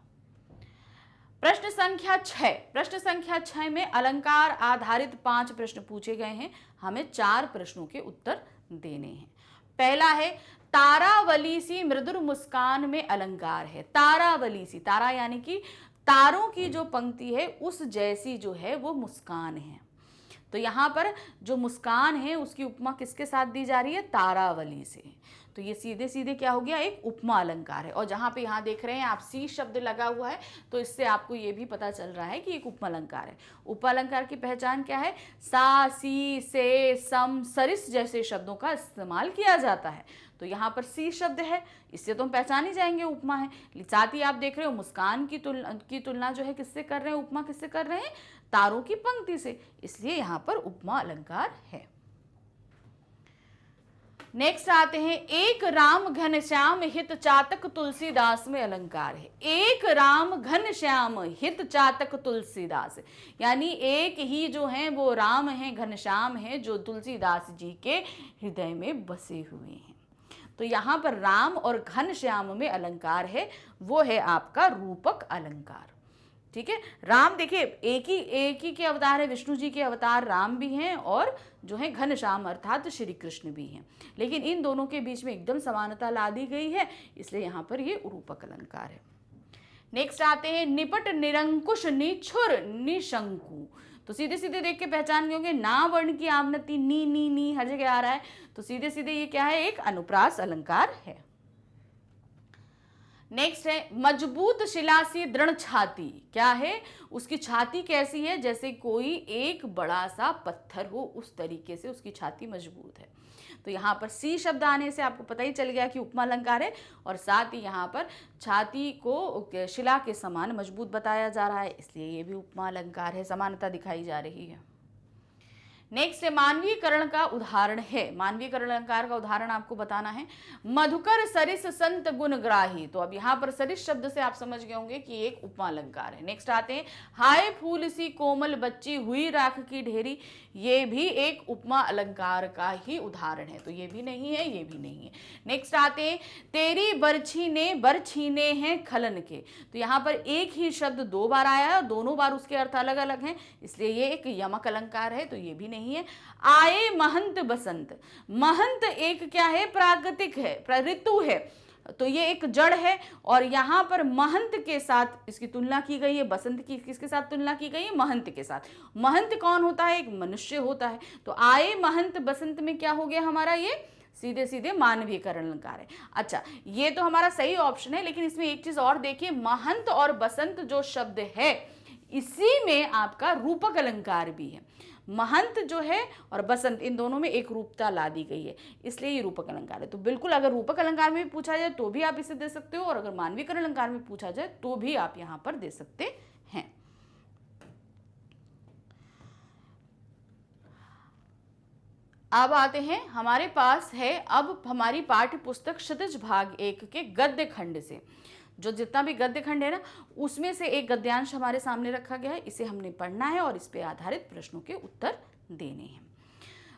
प्रश्न संख्या 6, प्रश्न संख्या 6 में अलंकार आधारित 5 प्रश्न पूछे गए हैं, हमें 4 प्रश्नों के उत्तर देने हैं। पहला है तारावली सी मृदुर मुस्कान में अलंकार है। तारावली सी, तारा यानी कि तारों की जो पंक्ति है उस जैसी जो है वो मुस्कान है। तो यहाँ पर जो मुस्कान है उसकी उपमा किसके साथ दी जा रही है, तारावली से। तो ये सीधे सीधे क्या हो गया, एक उपमा अलंकार है। और जहाँ पे यहाँ देख रहे हैं आप सी शब्द लगा हुआ है, तो इससे आपको ये भी पता चल रहा है कि एक उपमा अलंकार है। उपमा अलंकार की पहचान क्या है, सा, सी, से, सम, सरिस जैसे शब्दों का इस्तेमाल किया जाता है। तो यहाँ पर सी शब्द है, इससे तो हम पहचान ही जाएंगे उपमा है। साथ ही आप देख रहे हो मुस्कान की तुलना जो है किससे कर रहे हैं, उपमा किससे कर रहे हैं, तारों की पंक्ति से, इसलिए यहाँ पर उपमा अलंकार है। नेक्स्ट आते हैं एक राम घनश्याम हित चातक तुलसीदास में अलंकार है। एक राम घनश्याम हित चातक तुलसीदास, यानी एक ही जो है वो राम है, घनश्याम है, जो तुलसीदास जी के हृदय में बसे हुए हैं। तो यहाँ पर राम और घनश्याम में अलंकार है, वो है आपका रूपक अलंकार। ठीक है। राम देखिए एक ही के अवतार है, विष्णु जी के अवतार राम भी हैं और जो है घनश्याम अर्थात श्री कृष्ण भी हैं, लेकिन इन दोनों के बीच में एकदम समानता ला दी गई है, इसलिए यहाँ पर ये रूपक अलंकार है। नेक्स्ट आते हैं निपट निरंकुश निछुर निशंकु। तो सीधे सीधे देख के पहचान गए होंगे, ना वर्ण की आवृत्ति नी नी नी हर जगह आ रहा है, तो सीधे सीधे ये क्या है, एक अनुप्रास अलंकार है। नेक्स्ट है मजबूत शिला सी दृढ़ छाती। क्या है, उसकी छाती कैसी है, जैसे कोई एक बड़ा सा पत्थर हो, उस तरीके से उसकी छाती मजबूत है। तो यहाँ पर सी शब्द आने से आपको पता ही चल गया कि उपमा अलंकार है, और साथ ही यहाँ पर छाती को शिला के समान मजबूत बताया जा रहा है, इसलिए ये भी उपमा अलंकार है, समानता दिखाई जा रही है। नेक्स्ट है मानवीकरण का उदाहरण है। मानवीकरण अलंकार का उदाहरण आपको बताना है। मधुकर सरिस संत गुणग्राही। तो अब यहाँ पर सरिस शब्द से आप समझ गए होंगे कि एक उपमा अलंकार है। नेक्स्ट आते हैं हाय फूल सी कोमल बच्ची हुई राख की ढेरी। ये भी एक उपमा अलंकार का ही उदाहरण है, तो ये भी नहीं है, ये भी नहीं है। नेक्स्ट आते हैं तेरी बरछी ने बर छीने हैं खलन के। तो यहाँ पर एक ही शब्द दो बार आया है और दोनों बार उसके अर्थ अलग अलग हैं, इसलिए ये एक यमक अलंकार है, तो ये भी नहीं है। आए महंत बसंत। महंत एक क्या है, प्राकृतिक है, ऋतु है, तो ये एक जड़ है, और यहाँ पर महंत के साथ इसकी तुलना की गई है। बसंत की किसके साथ तुलना की गई है, महंत के साथ। महंत कौन होता है, एक मनुष्य होता है। तो आए महंत बसंत में क्या हो गया हमारा, ये सीधे सीधे मानवीकरण अलंकार है। अच्छा, ये तो हमारा सही ऑप्शन है, लेकिन इसमें एक चीज और देखिए, महंत और बसंत जो शब्द है इसी में आपका रूपक अलंकार भी है। महंत जो है और बसंत, इन दोनों में एक रूपता ला दी गई है, इसलिए ये रूपक अलंकार है। तो बिल्कुल अगर रूपक अलंकार में भी पूछा जाए तो भी आप इसे दे सकते हो, और अगर मानवीकरण अलंकार में पूछा जाए तो भी आप यहां पर दे सकते हैं। अब आते हैं, हमारे पास है अब हमारी पाठ्य पुस्तक क्षितिज भाग 1 के गद्य खंड से। जो जितना भी गद्य खंड है ना, उसमें से एक गद्यांश हमारे सामने रखा गया है, इसे हमने पढ़ना है और इस पे आधारित प्रश्नों के उत्तर देने हैं।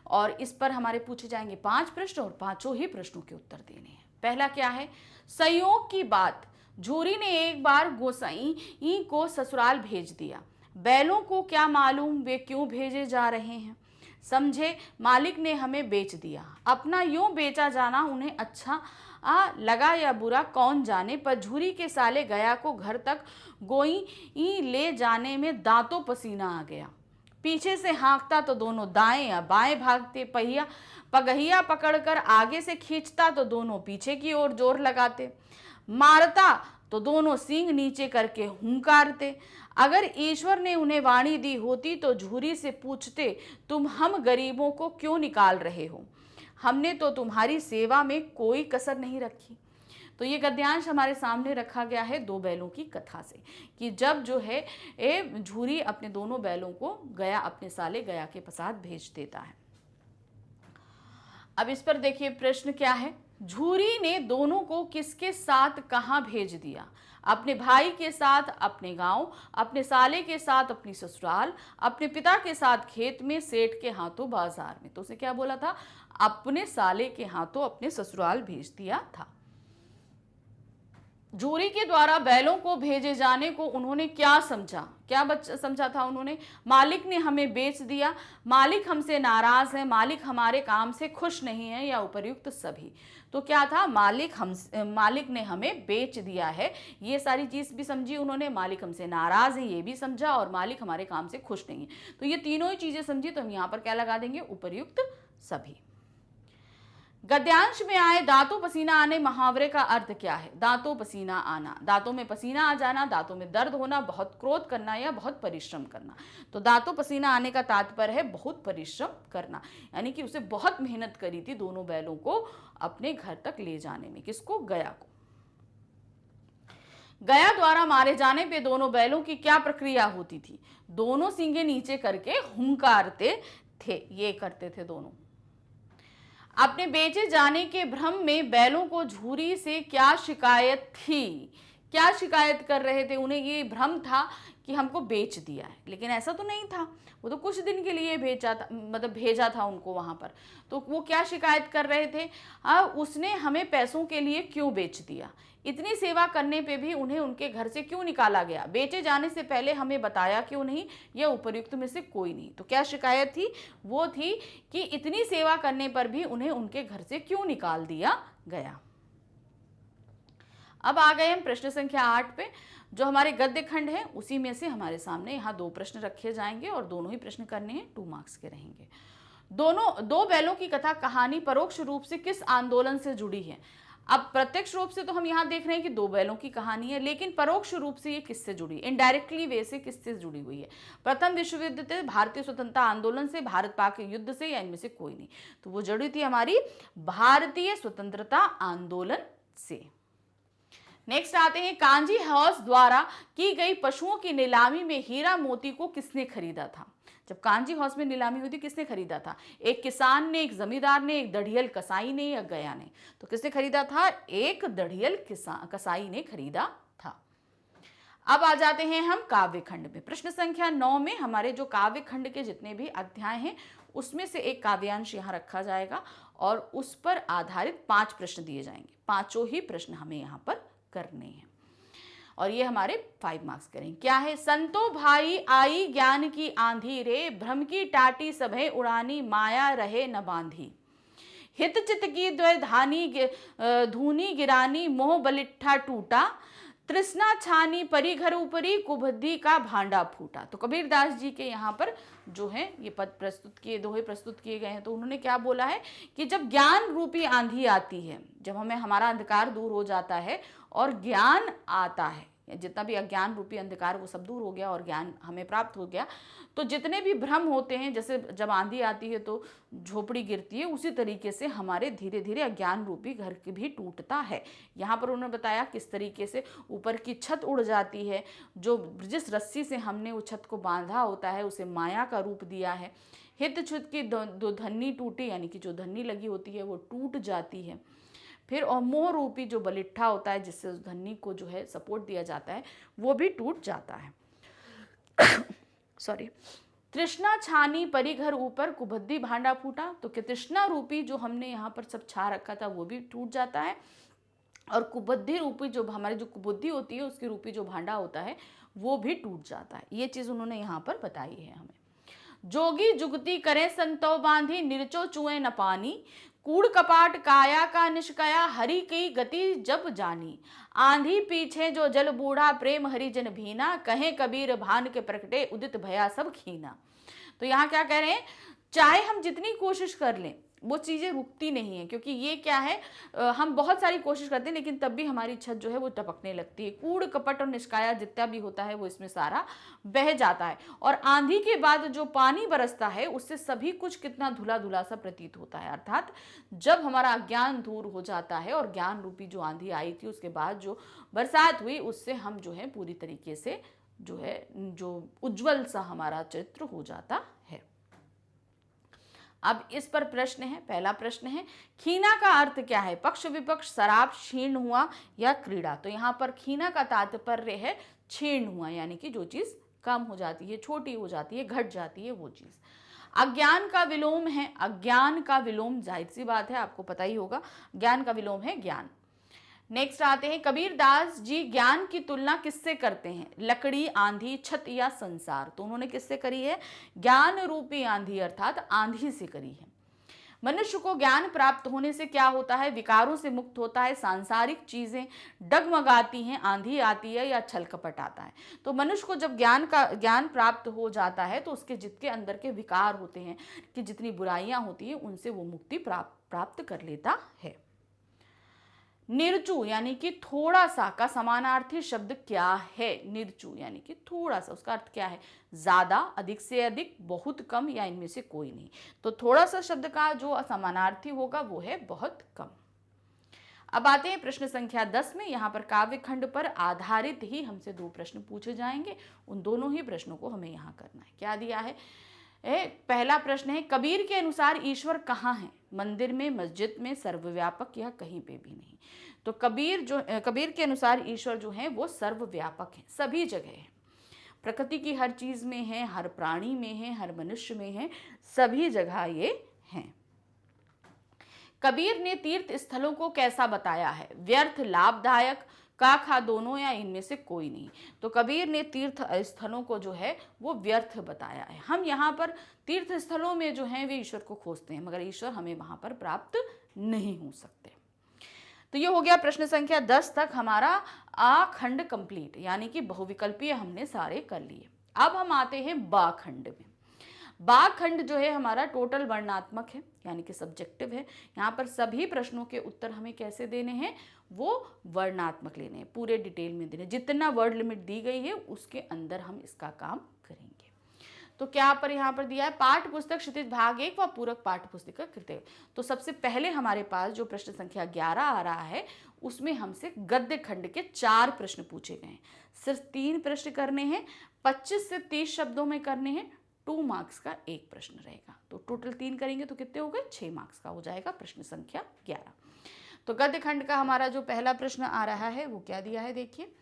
और इस पर हमारे पूछे जाएंगे 5 प्रश्न और 5 ही प्रश्नों के उत्तर देने हैं। पहला क्या है, संयोग की बात, झूरी ने एक बार गोसाई को ससुराल भेज दिया। बैलों को क्या मालूम वे क्यों भेजे जा रहे हैं। समझे मालिक ने हमें बेच दिया। अपना यूं बेचा जाना उन्हें अच्छा लगा या बुरा कौन जाने, पर झूरी के साले गया को घर तक गोई ले जाने में दांतों पसीना आ गया। पीछे से हाँकता तो दोनों दाएं या बाएं भागते, पगहिया पकड़कर आगे से खींचता तो दोनों पीछे की ओर जोर लगाते, मारता तो दोनों सींग नीचे करके हुंकारते। अगर ईश्वर ने उन्हें वाणी दी होती तो झूरी से पूछते, तुम हम गरीबों को क्यों निकाल रहे हो, हमने तो तुम्हारी सेवा में कोई कसर नहीं रखी। तो ये गद्यांश हमारे सामने रखा गया है 2 बैलों की कथा से, कि जब जो है झूरी अपने दोनों बैलों को गया अपने साले गया के पश्चात भेज देता है। अब इस पर देखिए प्रश्न क्या है, झूरी ने दोनों को किसके साथ कहाँ भेज दिया। अपने भाई के साथ अपने गांव, अपने साले के साथ अपनी ससुराल, अपने पिता के साथ खेत में, सेठ के हाथों बाजार में। तो उसने क्या बोला था, अपने साले के हाथों अपने ससुराल भेज दिया था। झूरी के द्वारा बैलों को भेजे जाने को उन्होंने क्या समझा, समझा था उन्होंने, मालिक ने हमें बेच दिया, मालिक हमसे नाराज है, मालिक हमारे काम से खुश नहीं है, या उपर्युक्त सभी। तो क्या था, मालिक ने हमें बेच दिया है, ये सारी चीज भी समझी उन्होंने, मालिक हमसे नाराज है ये भी समझा, और मालिक हमारे काम से खुश नहीं है। तो ये तीनों ही चीजें समझी, तो हम यहाँ पर क्या लगा देंगे, उपर्युक्त सभी। गद्यांश में आए दांतों पसीना आने मुहावरे का अर्थ क्या है। दांतों पसीना आना, दांतों में पसीना आ जाना, दांतों में दर्द होना, बहुत क्रोध करना या बहुत परिश्रम करना। तो दांतों पसीना आने का तात्पर्य है बहुत परिश्रम करना, यानी कि उसे बहुत मेहनत करी थी दोनों बैलों को अपने घर तक ले जाने में। किसको, गया को। गया द्वारा मारे जाने पे दोनों बैलों की क्या प्रक्रिया होती थी, दोनों सींगे नीचे करके हुंकारते थे, ये करते थे दोनों। अपने बेचे जाने के भ्रम में बैलों को झूरी से क्या शिकायत थी, क्या शिकायत कर रहे थे, उन्हें ये भ्रम था कि हमको बेच दिया है, लेकिन ऐसा तो नहीं था, वो तो कुछ दिन के लिए भेजा था, मतलब भेजा था उनको वहाँ पर। तो वो क्या शिकायत कर रहे थे, उसने हमें पैसों के लिए क्यों बेच दिया, इतनी सेवा करने पे भी उन्हें उनके घर से क्यों निकाला गया, बेचे जाने से पहले हमें बताया क्यों नहीं, यह उपर्युक्त में से कोई नहीं। तो क्या शिकायत थी, वो थी कि इतनी सेवा करने पर भी उन्हें उनके घर से क्यों निकाल दिया गया। अब आ गए हम प्रश्न संख्या 8 पे, जो हमारे गद्य खंड है उसी में से हमारे सामने यहाँ 2 प्रश्न रखे जाएंगे और दोनों ही प्रश्न करने हैं, 2 मार्क्स के रहेंगे। दो बैलों की कथा कहानी परोक्ष रूप से किस आंदोलन से जुड़ी है। अब प्रत्यक्ष रूप से तो हम यहाँ देख रहे हैं कि 2 बैलों की कहानी है, लेकिन परोक्ष रूप से ये किससे जुड़ी, इनडायरेक्टली वे से किससे जुड़ी हुई है। प्रथम विश्व युद्ध से, भारतीय स्वतंत्रता आंदोलन से, भारत पाक युद्ध से, या इनमें से कोई नहीं। तो वो जुड़ी थी हमारी भारतीय स्वतंत्रता आंदोलन से। नेक्स्ट आते हैं, कांजी हाउस द्वारा की गई पशुओं की नीलामी में हीरा मोती को किसने खरीदा था। जब कांजी हाउस में नीलामी हुई थी, किसने खरीदा था, एक किसान ने, एक जमींदार ने, एक दढ़ियल कसाई ने, या गया ने। तो किसने खरीदा था, एक दढ़ियल कसाई ने खरीदा था। अब आ जाते हैं हम काव्य खंड में। प्रश्न संख्या 9 में हमारे जो काव्य खंड के जितने भी अध्याय हैं उसमें से एक काव्यांश यहाँ रखा जाएगा और उस पर आधारित 5 प्रश्न दिए जाएंगे। 5 ही प्रश्न हमें यहाँ पर करने हैं और ये हमारे 5 मार्क्स करेंगे। क्या है, संतो भाई आई ज्ञान की आंधी रे, भ्रम की टाटी सभे उड़ानी, माया रहे न बांधी, हित चित की द्वैधानी धूनी गिरानी, मोह बलिट्ठा टूटा, तृष्णा छानी परी घर ऊपरी, कुबुद्धि का भांडा फूटा। तो कबीरदास जी के यहाँ पर जो है ये पद प्रस्तुत किए, दोहे प्रस्तुत किए गए हैं। तो उन्होंने क्या बोला है कि जब ज्ञान रूपी आंधी आती है, जब हमें हमारा अंधकार दूर हो जाता है और ज्ञान आता है, जितना भी अज्ञान रूपी अंधकार वो सब दूर हो गया और ज्ञान हमें प्राप्त हो गया, तो जितने भी भ्रम होते हैं, जैसे जब आंधी आती है तो झोपड़ी गिरती है, उसी तरीके से हमारे धीरे धीरे अज्ञान रूपी घर भी टूटता है। यहाँ पर उन्होंने बताया किस तरीके से ऊपर की छत उड़ जाती है, जो जिस रस्सी से हमने उस छत को बांधा होता है उसे माया का रूप दिया है। हित छुत की दो धन्नी टूटी, यानी कि जो धन्नी लगी होती है वो टूट जाती है। फिर और मोह रूपी जो बलिट्ठा होता है, जिससे उस धन्नी को जो है सपोर्ट दिया जाता है, वो भी टूट जाता है। सॉरी। तृष्णा छानी परी घर ऊपर, कुबुद्धि भांडा फूटा। तो कि तृष्णा रूपी जो हमने यहाँ पर सब छा रखा था वो भी टूट जाता है और कुबुद्धि रूपी जो हमारी जो कुबुद्धि होती है उसकी रूपी जो भांडा होता है वो भी टूट जाता है। ये चीज़ उन्होंने यहाँ पर बताई है हमें। जोगी जुगती करे संतो बांधी, निर्चो चुए न पानी, कूड़ कपाट काया का निष्कया, हरि की गति जब जानी, आंधी पीछे जो जल बूढ़ा, प्रेम हरिजन भीना, कहे कबीर भान के प्रकटे, उदित भया सब खीना। तो यहाँ क्या कह रहे हैं, चाहे हम जितनी कोशिश कर लें वो चीज़ें रुकती नहीं है, क्योंकि ये क्या है, हम बहुत सारी कोशिश करते हैं लेकिन तब भी हमारी छत जो है वो टपकने लगती है। कूड़ कपट और निष्काया जितना भी होता है वो इसमें सारा बह जाता है और आंधी के बाद जो पानी बरसता है उससे सभी कुछ कितना धुला धुला सा प्रतीत होता है। अर्थात जब हमारा अज्ञान दूर हो जाता है और ज्ञान रूपी जो आंधी आई थी उसके बाद जो बरसात हुई उससे हम जो है पूरी तरीके से जो है जो उज्जवल सा हमारा चित्र हो जाता है। अब इस पर प्रश्न है, पहला प्रश्न है, खीना का अर्थ क्या है, पक्ष विपक्ष, शराब, क्षीण हुआ या क्रीड़ा। तो यहाँ पर खीना का तात्पर्य है क्षीण हुआ, यानी कि जो चीज कम हो जाती है, छोटी हो जाती है, घट जाती है वो चीज। अज्ञान का विलोम है, अज्ञान का विलोम, जाहिर सी बात है आपको पता ही होगा, ज्ञान का विलोम है ज्ञान। नेक्स्ट आते हैं, कबीरदास जी ज्ञान की तुलना किससे करते हैं, लकड़ी, आंधी, छत या संसार। तो उन्होंने किससे करी है, ज्ञान रूपी आंधी अर्थात आंधी से करी है। मनुष्य को ज्ञान प्राप्त होने से क्या होता है, विकारों से मुक्त होता है, सांसारिक चीजें डगमगाती हैं, आंधी आती है या छल कपट आता है। तो मनुष्य को जब ज्ञान प्राप्त हो जाता है तो उसके जितने अंदर के विकार होते हैं, कि जितनी बुराइयां होती हैं उनसे वो मुक्ति प्राप्त कर लेता है। निर्चु यानी कि थोड़ा सा का समानार्थी शब्द क्या है, निर्चु यानी कि थोड़ा सा, उसका अर्थ क्या है, ज्यादा, अधिक से अधिक, बहुत कम या इनमें से कोई नहीं। तो थोड़ा सा शब्द का जो समानार्थी होगा वो है बहुत कम। अब आते हैं प्रश्न संख्या 10 में। यहाँ पर काव्य खंड पर आधारित ही हमसे 2 प्रश्न पूछे जाएंगे, उन दोनों ही प्रश्नों को हमें यहाँ करना है। क्या दिया है, पहला प्रश्न है, कबीर के अनुसार ईश्वर कहाँ है, मंदिर में, मस्जिद में, सर्वव्यापक या कहीं पे भी नहीं। तो कबीर के अनुसार ईश्वर जो है वो सर्वव्यापक है, सभी जगह है। प्रकृति की हर चीज में है, हर प्राणी में है, हर मनुष्य में है, सभी जगह ये हैं। कबीर ने तीर्थ स्थलों को कैसा बताया है? व्यर्थ, लाभदायक, का दोनों या इनमें से कोई नहीं। तो कबीर ने तीर्थ स्थलों को जो है वो व्यर्थ बताया है। हम यहाँ पर तीर्थ स्थलों में जो है वे ईश्वर को खोजते हैं, मगर ईश्वर हमें वहां पर प्राप्त नहीं हो सकते। तो ये हो गया प्रश्न संख्या 10 तक हमारा आ खंड कंप्लीट, यानी कि बहुविकल्पीय हमने सारे कर लिए। अब हम आते हैं बा खंड में। बा खंड जो है हमारा टोटल वर्णात्मक है, यानी कि सब्जेक्टिव है। यहाँ पर सभी प्रश्नों के उत्तर हमें कैसे देने हैं? वो वर्णात्मक लेने हैं, पूरे डिटेल में देने। जितना वर्ड लिमिट दी गई है उसके अंदर हम इसका काम करेंगे। तो क्या पर यहाँ पर दिया है? पाठ्य पुस्तक क्षितिज भाग 1 व पूरक पाठ्य पुस्तिका कृत्य। तो सबसे पहले हमारे पास जो प्रश्न संख्या 11 आ रहा है उसमें हमसे गद्य खंड के 4 प्रश्न पूछे गए हैं। सिर्फ 3 प्रश्न करने हैं, 25 से 30 शब्दों में करने हैं। 2 मार्क्स का एक प्रश्न रहेगा। तो टोटल 3 करेंगे तो कितने हो गए? 6 मार्क्स का हो जाएगा प्रश्न संख्या 11। तो गद्य खंड का हमारा जो पहला प्रश्न आ रहा है वो क्या दिया है? देखिए,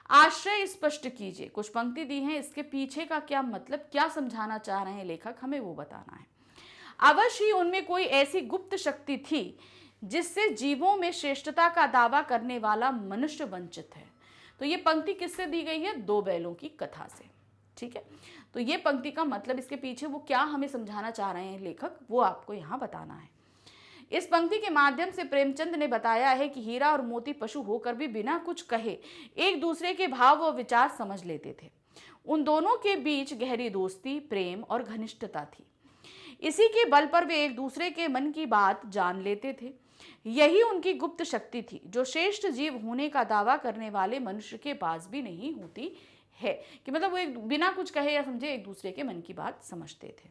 आश्रय स्पष्ट कीजिए। कुछ पंक्ति दी है, इसके पीछे का क्या मतलब, क्या समझाना चाह रहे हैं लेखक, हमें वो बताना है। अवश्य ही उनमें कोई ऐसी गुप्त शक्ति थी जिससे जीवों में श्रेष्ठता का दावा करने वाला मनुष्य वंचित है। तो ये पंक्ति किससे दी गई है? 2 बैलों की कथा से। ठीक है, तो ये पंक्ति का मतलब, इसके पीछे वो क्या हमें समझाना चाह रहे हैं लेखक, वो आपको यहाँ बताना है। इस पंक्ति के माध्यम से प्रेमचंद ने बताया है कि हीरा और मोती पशु होकर भी बिना कुछ कहे एक दूसरे के भाव व विचार समझ लेते थे। उन दोनों के बीच गहरी दोस्ती, प्रेम और घनिष्ठता थी। इसी के बल पर वे एक दूसरे के मन की बात जान लेते थे। यही उनकी गुप्त शक्ति थी जो श्रेष्ठ जीव होने का दावा करने वाले मनुष्य के पास भी नहीं होती है। कि मतलब वो एक बिना कुछ कहे या समझे एक दूसरे के मन की बात समझते थे।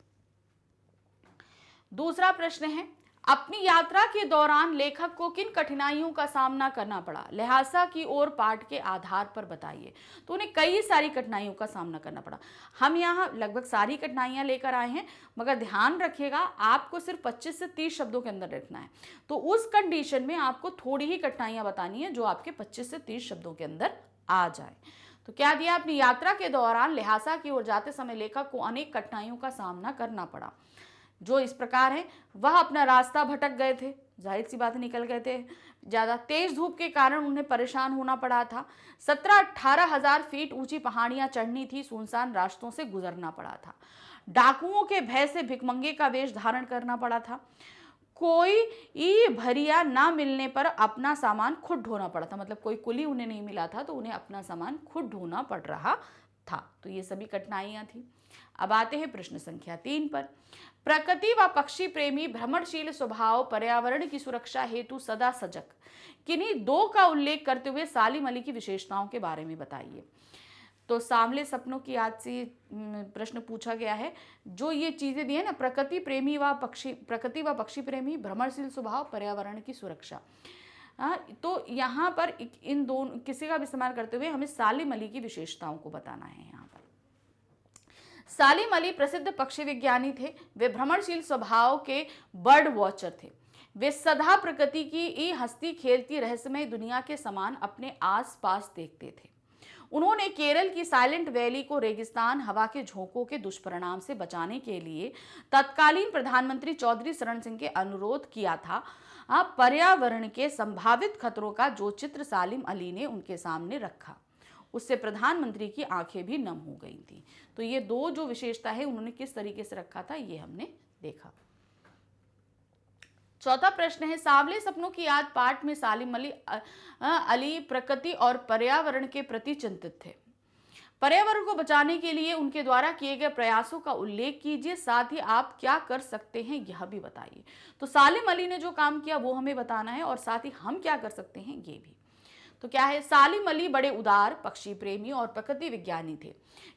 दूसरा प्रश्न है, अपनी यात्रा के दौरान लेखक को किन कठिनाइयों का सामना करना पड़ा? लिहाजा की ओर पाठ के आधार पर बताइए। तो उन्हें कई सारी कठिनाइयों का सामना करना पड़ा। हम यहाँ लगभग सारी कठिनाइयां लेकर आए हैं, मगर ध्यान रखिएगा आपको सिर्फ 25 से 30 शब्दों के अंदर रखना है। तो उस कंडीशन में आपको थोड़ी ही कठिनाइयां बतानी है जो आपके 25 से 30 शब्दों के अंदर आ जाए। तो क्या दिया? अपनी यात्रा के दौरान लिहाजा की ओर जाते समय लेखक को अनेक कठिनाइयों का सामना करना पड़ा, जो इस प्रकार है। वह अपना रास्ता भटक गए थे, जाहिर सी बात निकल गए थे। ज़्यादा तेज धूप के कारण उन्हें परेशान होना पड़ा था। 17-18 हजार फीट ऊंची पहाड़ियां चढ़नी थी, सुनसान रास्तों से गुजरना पड़ा था। डाकुओं के भय से भिखमंगे का वेश धारण करना पड़ा था। कोई भरिया ना मिलने पर अपना सामान खुद ढोना पड़ा था, मतलब कोई कुली उन्हें नहीं मिला था तो उन्हें अपना सामान खुद ढोना पड़ रहा था। तो ये सभी कठिनाइयां थी। अब आते हैं प्रश्न संख्या 3 पर। प्रकृति व पक्षी प्रेमी, भ्रमणशील स्वभाव, पर्यावरण की सुरक्षा हेतु सदा सजग, किन्हीं 2 का उल्लेख करते हुए सालिम अली की विशेषताओं के बारे में बताइए। तो सांवले सपनों की याद से प्रश्न पूछा गया है। जो ये चीजें दी है ना, प्रकृति व पक्षी प्रेमी, भ्रमणशील स्वभाव, पर्यावरण की सुरक्षा, तो यहाँ पर इन दोनों किसी का भी इस्तेमाल करते हुए हमें सालिम अली की विशेषताओं को बताना है। यहाँ पर सालिम अली प्रसिद्ध पक्षी विज्ञानी थे। वे भ्रमणशील स्वभाव के बर्ड वॉचर थे। वे सदा प्रकृति की हंसती खेलती रहस्यमय दुनिया के समान अपने आसपास देखते थे। उन्होंने केरल की साइलेंट वैली को रेगिस्तान, हवा के झोंकों के दुष्परिणाम से बचाने के लिए तत्कालीन प्रधानमंत्री चौधरी चरण सिंह के अनुरोध किया था। पर्यावरण के संभावित खतरों का जो चित्र सालिम अली ने उनके सामने रखा, उससे प्रधानमंत्री की आंखें भी नम हो गई थी। तो ये 2 जो विशेषता है उन्होंने किस तरीके से रखा था ये हमने देखा। चौथा प्रश्न है, सांवले सपनों की याद पाठ में सालिम अली प्रकृति और पर्यावरण के प्रति चिंतित थे। पर्यावरण को बचाने के लिए उनके द्वारा किए गए प्रयासों का उल्लेख कीजिए, साथ ही आप क्या कर सकते हैं यह भी बताइए। तो सालिम अली ने जो काम किया वो हमें बताना है और साथ ही हम क्या कर सकते हैं ये भी। तो क्या है? सालिम अली बड़े उदार, पक्षी प्रेमी और प्रकृति विज्ञानी थे।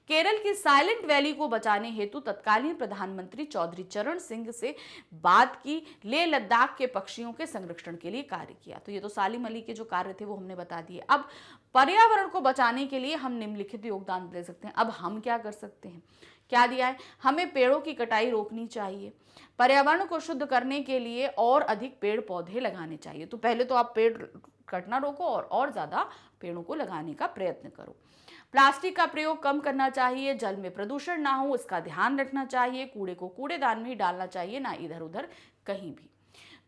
केरल की साइलेंट वैली को बचाने हेतु तत्कालीन प्रधानमंत्री चौधरी चरण सिंह से बात की, लेह लद्दाख के पक्षियों के संरक्षण के लिए कार्य किया। तो ये तो सालिम अली के जो कार्य थे वो हमने बता दिए। अब पर्यावरण को बचाने के लिए हम निम्नलिखित योगदान दे सकते हैं। अब हम क्या कर सकते हैं? क्या दिया है? हमें पेड़ों की कटाई रोकनी चाहिए। पर्यावरण को शुद्ध करने के लिए और अधिक पेड़ पौधे लगाने चाहिए। तो पहले तो आप पेड़ कटना रोको और ज्यादा पेड़ों को लगाने का प्रयत्न करो। प्लास्टिक का प्रयोग कम करना चाहिए, जल में प्रदूषण ना हो उसका ध्यान रखना चाहिए, कूड़े को कूड़ेदान में ही डालना चाहिए, ना इधर उधर कहीं भी।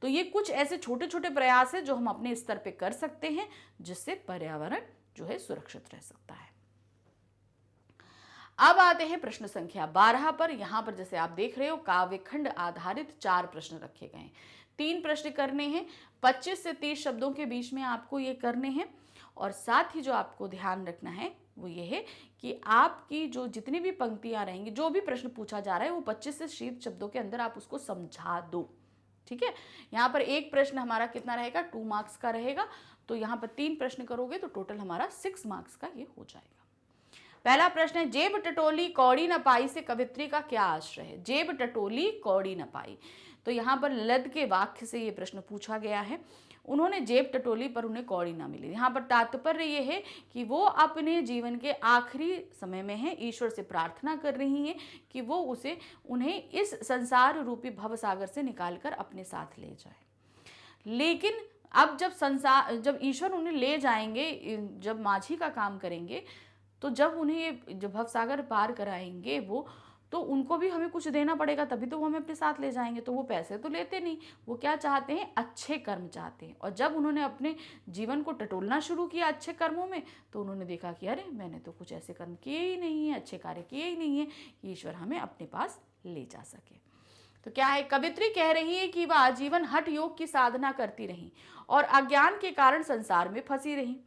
तो ये कुछ ऐसे छोटे छोटे प्रयास है जो हम अपने स्तर पे कर सकते हैं, जिससे पर्यावरण जो है सुरक्षित रह सकता है। अब आते हैं प्रश्न संख्या 12 पर। यहां पर जैसे आप देख रहे हो काव्यखंड आधारित 4 प्रश्न रखे गए हैं। 3 प्रश्न करने हैं, 25 से 30 शब्दों के बीच में आपको ये करने हैं। और साथ ही जो आपको ध्यान रखना है वो ये है कि आपकी जो जितनी भी पंक्तियां रहेंगी, जो भी प्रश्न पूछा जा रहा है वो 25 से 30 शब्दों के अंदर आप उसको समझा दो। ठीक है, यहाँ पर एक प्रश्न हमारा कितना रहेगा, 2 मार्क्स का रहेगा। तो यहाँ पर 3 प्रश्न करोगे तो टोटल हमारा 6 मार्क्स का ये हो जाएगा। पहला प्रश्न है, जेब टटोली कौड़ी न पाई से कवित्री का क्या आश्रय है। जेब टटोली कौड़ी न पाई, तो यहाँ पर लद के वाक्य से ये प्रश्न पूछा गया है। उन्होंने जेब टटोली पर उन्हें कौड़ी ना मिली। यहाँ पर तात्पर्य ये है कि वो अपने जीवन के आखिरी समय में है, ईश्वर से प्रार्थना कर रही हैं कि वो उन्हें इस संसार रूपी भवसागर से निकालकर अपने साथ ले जाए। लेकिन अब जब ईश्वर उन्हें ले जाएंगे, जब माझी का काम करेंगे, तो जब उन्हें ये जब भवसागर पार कराएंगे वो, तो उनको भी हमें कुछ देना पड़ेगा, तभी तो वो हमें अपने साथ ले जाएंगे। तो वो पैसे तो लेते नहीं, वो क्या चाहते हैं, अच्छे कर्म चाहते हैं। और जब उन्होंने अपने जीवन को टटोलना शुरू किया अच्छे कर्मों में, तो उन्होंने देखा कि अरे मैंने तो कुछ ऐसे कर्म किए ही नहीं है, अच्छे कार्य किए ही नहीं है, ईश्वर हमें अपने पास ले जा सके। तो क्या है, कवित्री कह रही है कि वह आजीवन हठ योग की साधना करती रही और अज्ञान के कारण संसार में फंसी रही,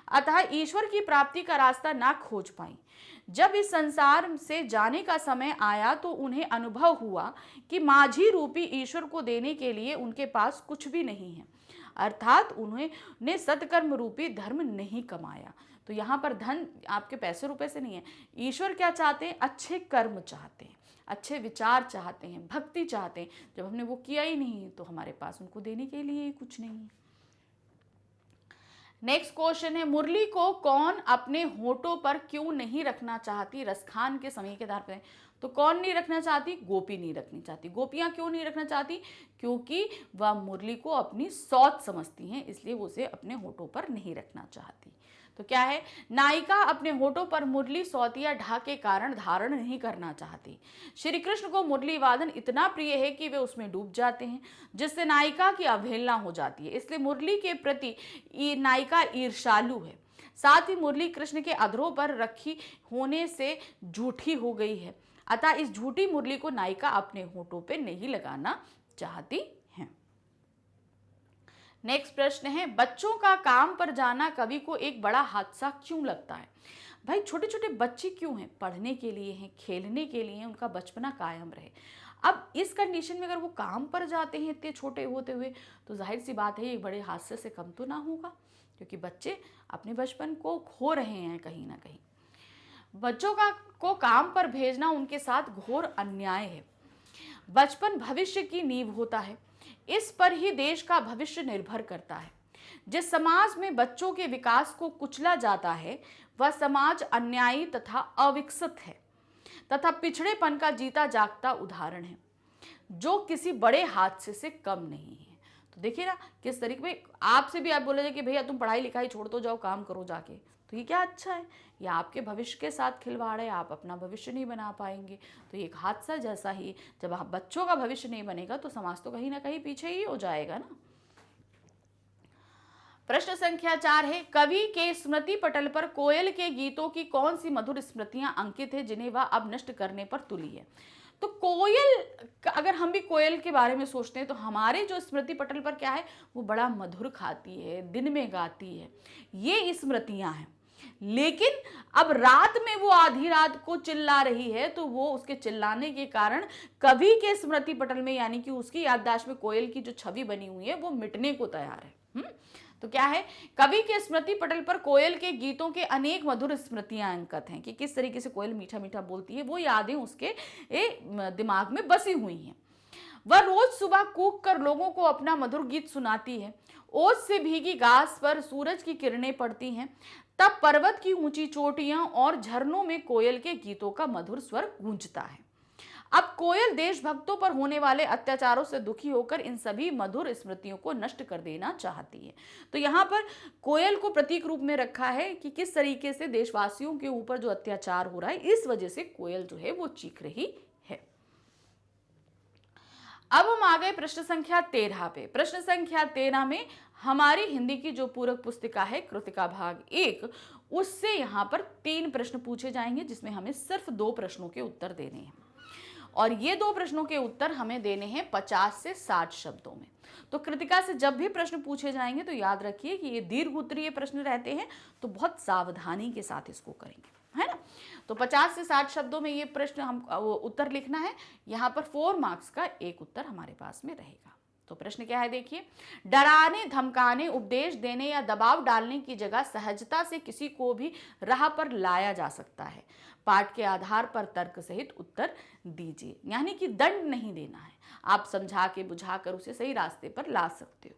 अतः ईश्वर की प्राप्ति का रास्ता ना खोज पाई। जब इस संसार से जाने का समय आया तो उन्हें अनुभव हुआ कि माझी रूपी ईश्वर को देने के लिए उनके पास कुछ भी नहीं है, अर्थात उन्होंने सत्कर्म रूपी धर्म नहीं कमाया। तो यहाँ पर धन आपके पैसे रुपए से नहीं है। ईश्वर क्या चाहते हैं, अच्छे कर्म चाहते हैं, अच्छे विचार चाहते हैं, भक्ति चाहते हैं। जब हमने वो किया ही नहीं तो हमारे पास उनको देने के लिए ही कुछ नहीं है। नेक्स्ट क्वेश्चन है, मुरली को कौन अपने होठों पर क्यों नहीं रखना चाहती। रसखान के समय के आधार पर तो कौन नहीं रखना चाहती, गोपी नहीं रखनी चाहती। गोपियां क्यों नहीं रखना चाहती, क्योंकि वह मुरली को अपनी सौत समझती हैं, इसलिए वो उसे अपने होठों पर नहीं रखना चाहती। तो क्या है, नायिका अपने होठों पर मुरली सौतिया ढा के कारण धारण नहीं करना चाहती। श्री कृष्ण को मुरली वादन इतना प्रिय है कि वे उसमें डूब जाते हैं, जिससे नायिका की अवहेलना हो जाती है। इसलिए मुरली के प्रति नायिका ईर्ष्यालु है। साथ ही मुरली कृष्ण के अधरों पर रखी होने से झूठी हो गई है, अतः इस झूठी मुरली को नायिका अपने होठों पे नहीं लगाना चाहती है। नेक्स्ट प्रश्न है, बच्चों का काम पर जाना कवि को एक बड़ा हादसा क्यों लगता है। भाई छोटे छोटे बच्चे क्यों हैं, पढ़ने के लिए हैं, खेलने के लिए हैं, उनका बचपना कायम रहे। अब इस कंडीशन में अगर वो काम पर जाते हैं इतने छोटे होते हुए, तो जाहिर सी बात है ये बड़े हादसे से कम तो ना होगा, क्योंकि बच्चे अपने बचपन को खो रहे हैं कहीं ना कहीं। बच्चों को काम पर भेजना उनके साथ घोर अन्याय है। बचपन भविष्य की नींव होता है, इस पर ही देश का भविष्य निर्भर करता है। जिस समाज में बच्चों के विकास को कुचला जाता है वह समाज अन्यायी तथा अविकसित है तथा पिछड़ेपन का जीता जागता उदाहरण है, जो किसी बड़े हादसे से कम नहीं है। तो देखिए ना किस तरीके में आपसे भी आप बोले जाए कि भैया तुम पढ़ाई लिखाई छोड़ दो, जाओ काम करो जाके, तो ये क्या अच्छा है, या आपके भविष्य के साथ खिलवाड़ है, आप अपना भविष्य नहीं बना पाएंगे। तो ये एक हादसा जैसा ही, जब आप बच्चों का भविष्य नहीं बनेगा तो समाज तो कहीं ना कहीं पीछे ही हो जाएगा ना। प्रश्न संख्या 4 है, कवि के स्मृति पटल पर कोयल के गीतों की कौन सी मधुर स्मृतियां अंकित है जिन्हें वह अब नष्ट करने पर तुली है। तो कोयल, अगर हम भी कोयल के बारे में सोचते हैं तो हमारे जो स्मृति पटल पर क्या है, वो बड़ा मधुर खाती है, दिन में गाती है, ये स्मृतियां हैं। लेकिन अब रात में वो आधी रात को चिल्ला रही है, तो वो उसके चिल्लाने के कारण कवि के स्मृति पटल में यानी कि उसकी याददाश्त में कोयल की जो छवि बनी हुई है वो मिटने को तैयार है। तो क्या है, कवि के स्मृति पटल पर कोयल के गीतों के अनेक मधुर स्मृतियां अंकित हैं कि किस तरीके से कोयल मीठा मीठा बोलती है, वो यादें उसके दिमाग में बसी हुई हैं। वह रोज सुबह कूक कर लोगों को अपना मधुर गीत सुनाती है। ओस से भीगी घास पर सूरज की किरणें पड़ती हैं, तब पर्वत की ऊंची चोटियां और झरनों में कोयल के गीतों का मधुर स्वर गूंजता है। अब कोयल देशभक्तों पर होने वाले अत्याचारों से दुखी होकर इन सभी मधुर स्मृतियों को नष्ट कर देना चाहती है। तो यहाँ पर कोयल को प्रतीक रूप में रखा है कि किस तरीके से देशवासियों के ऊपर जो अत्याचार हो रहा है, इस वजह से कोयल जो है वो चीख रही है। अब हम आ गए प्रश्न संख्या 13 पे। प्रश्न संख्या 13 में हमारी हिंदी की जो पूरक पुस्तिका है कृतिका भाग 1, उससे यहाँ पर 3 प्रश्न पूछे जाएंगे, जिसमें हमें सिर्फ 2 प्रश्नों के उत्तर देने हैं। और ये 2 प्रश्नों के उत्तर हमें देने हैं 50 से 60 शब्दों में। तो कृतिका से जब भी प्रश्न पूछे जाएंगे तो याद रखिए कि ये दीर्घ उत्तरीय प्रश्न रहते हैं, तो बहुत सावधानी के साथ इसको करेंगे, है ना। तो 50 से 60 शब्दों में ये प्रश्न हम उत्तर लिखना है। यहाँ पर 4 मार्क्स का एक उत्तर हमारे पास में रहेगा। तो प्रश्न क्या है देखिए, डराने, धमकाने, उपदेश देने या दबाव डालने की जगह सहजता से किसी को भी राह पर लाया जा सकता है। पाठ के आधार पर तर्क सहित उत्तर दीजिए, यानी कि दंड नहीं देना है, आप समझा के बुझा कर उसे सही रास्ते पर ला सकते हो।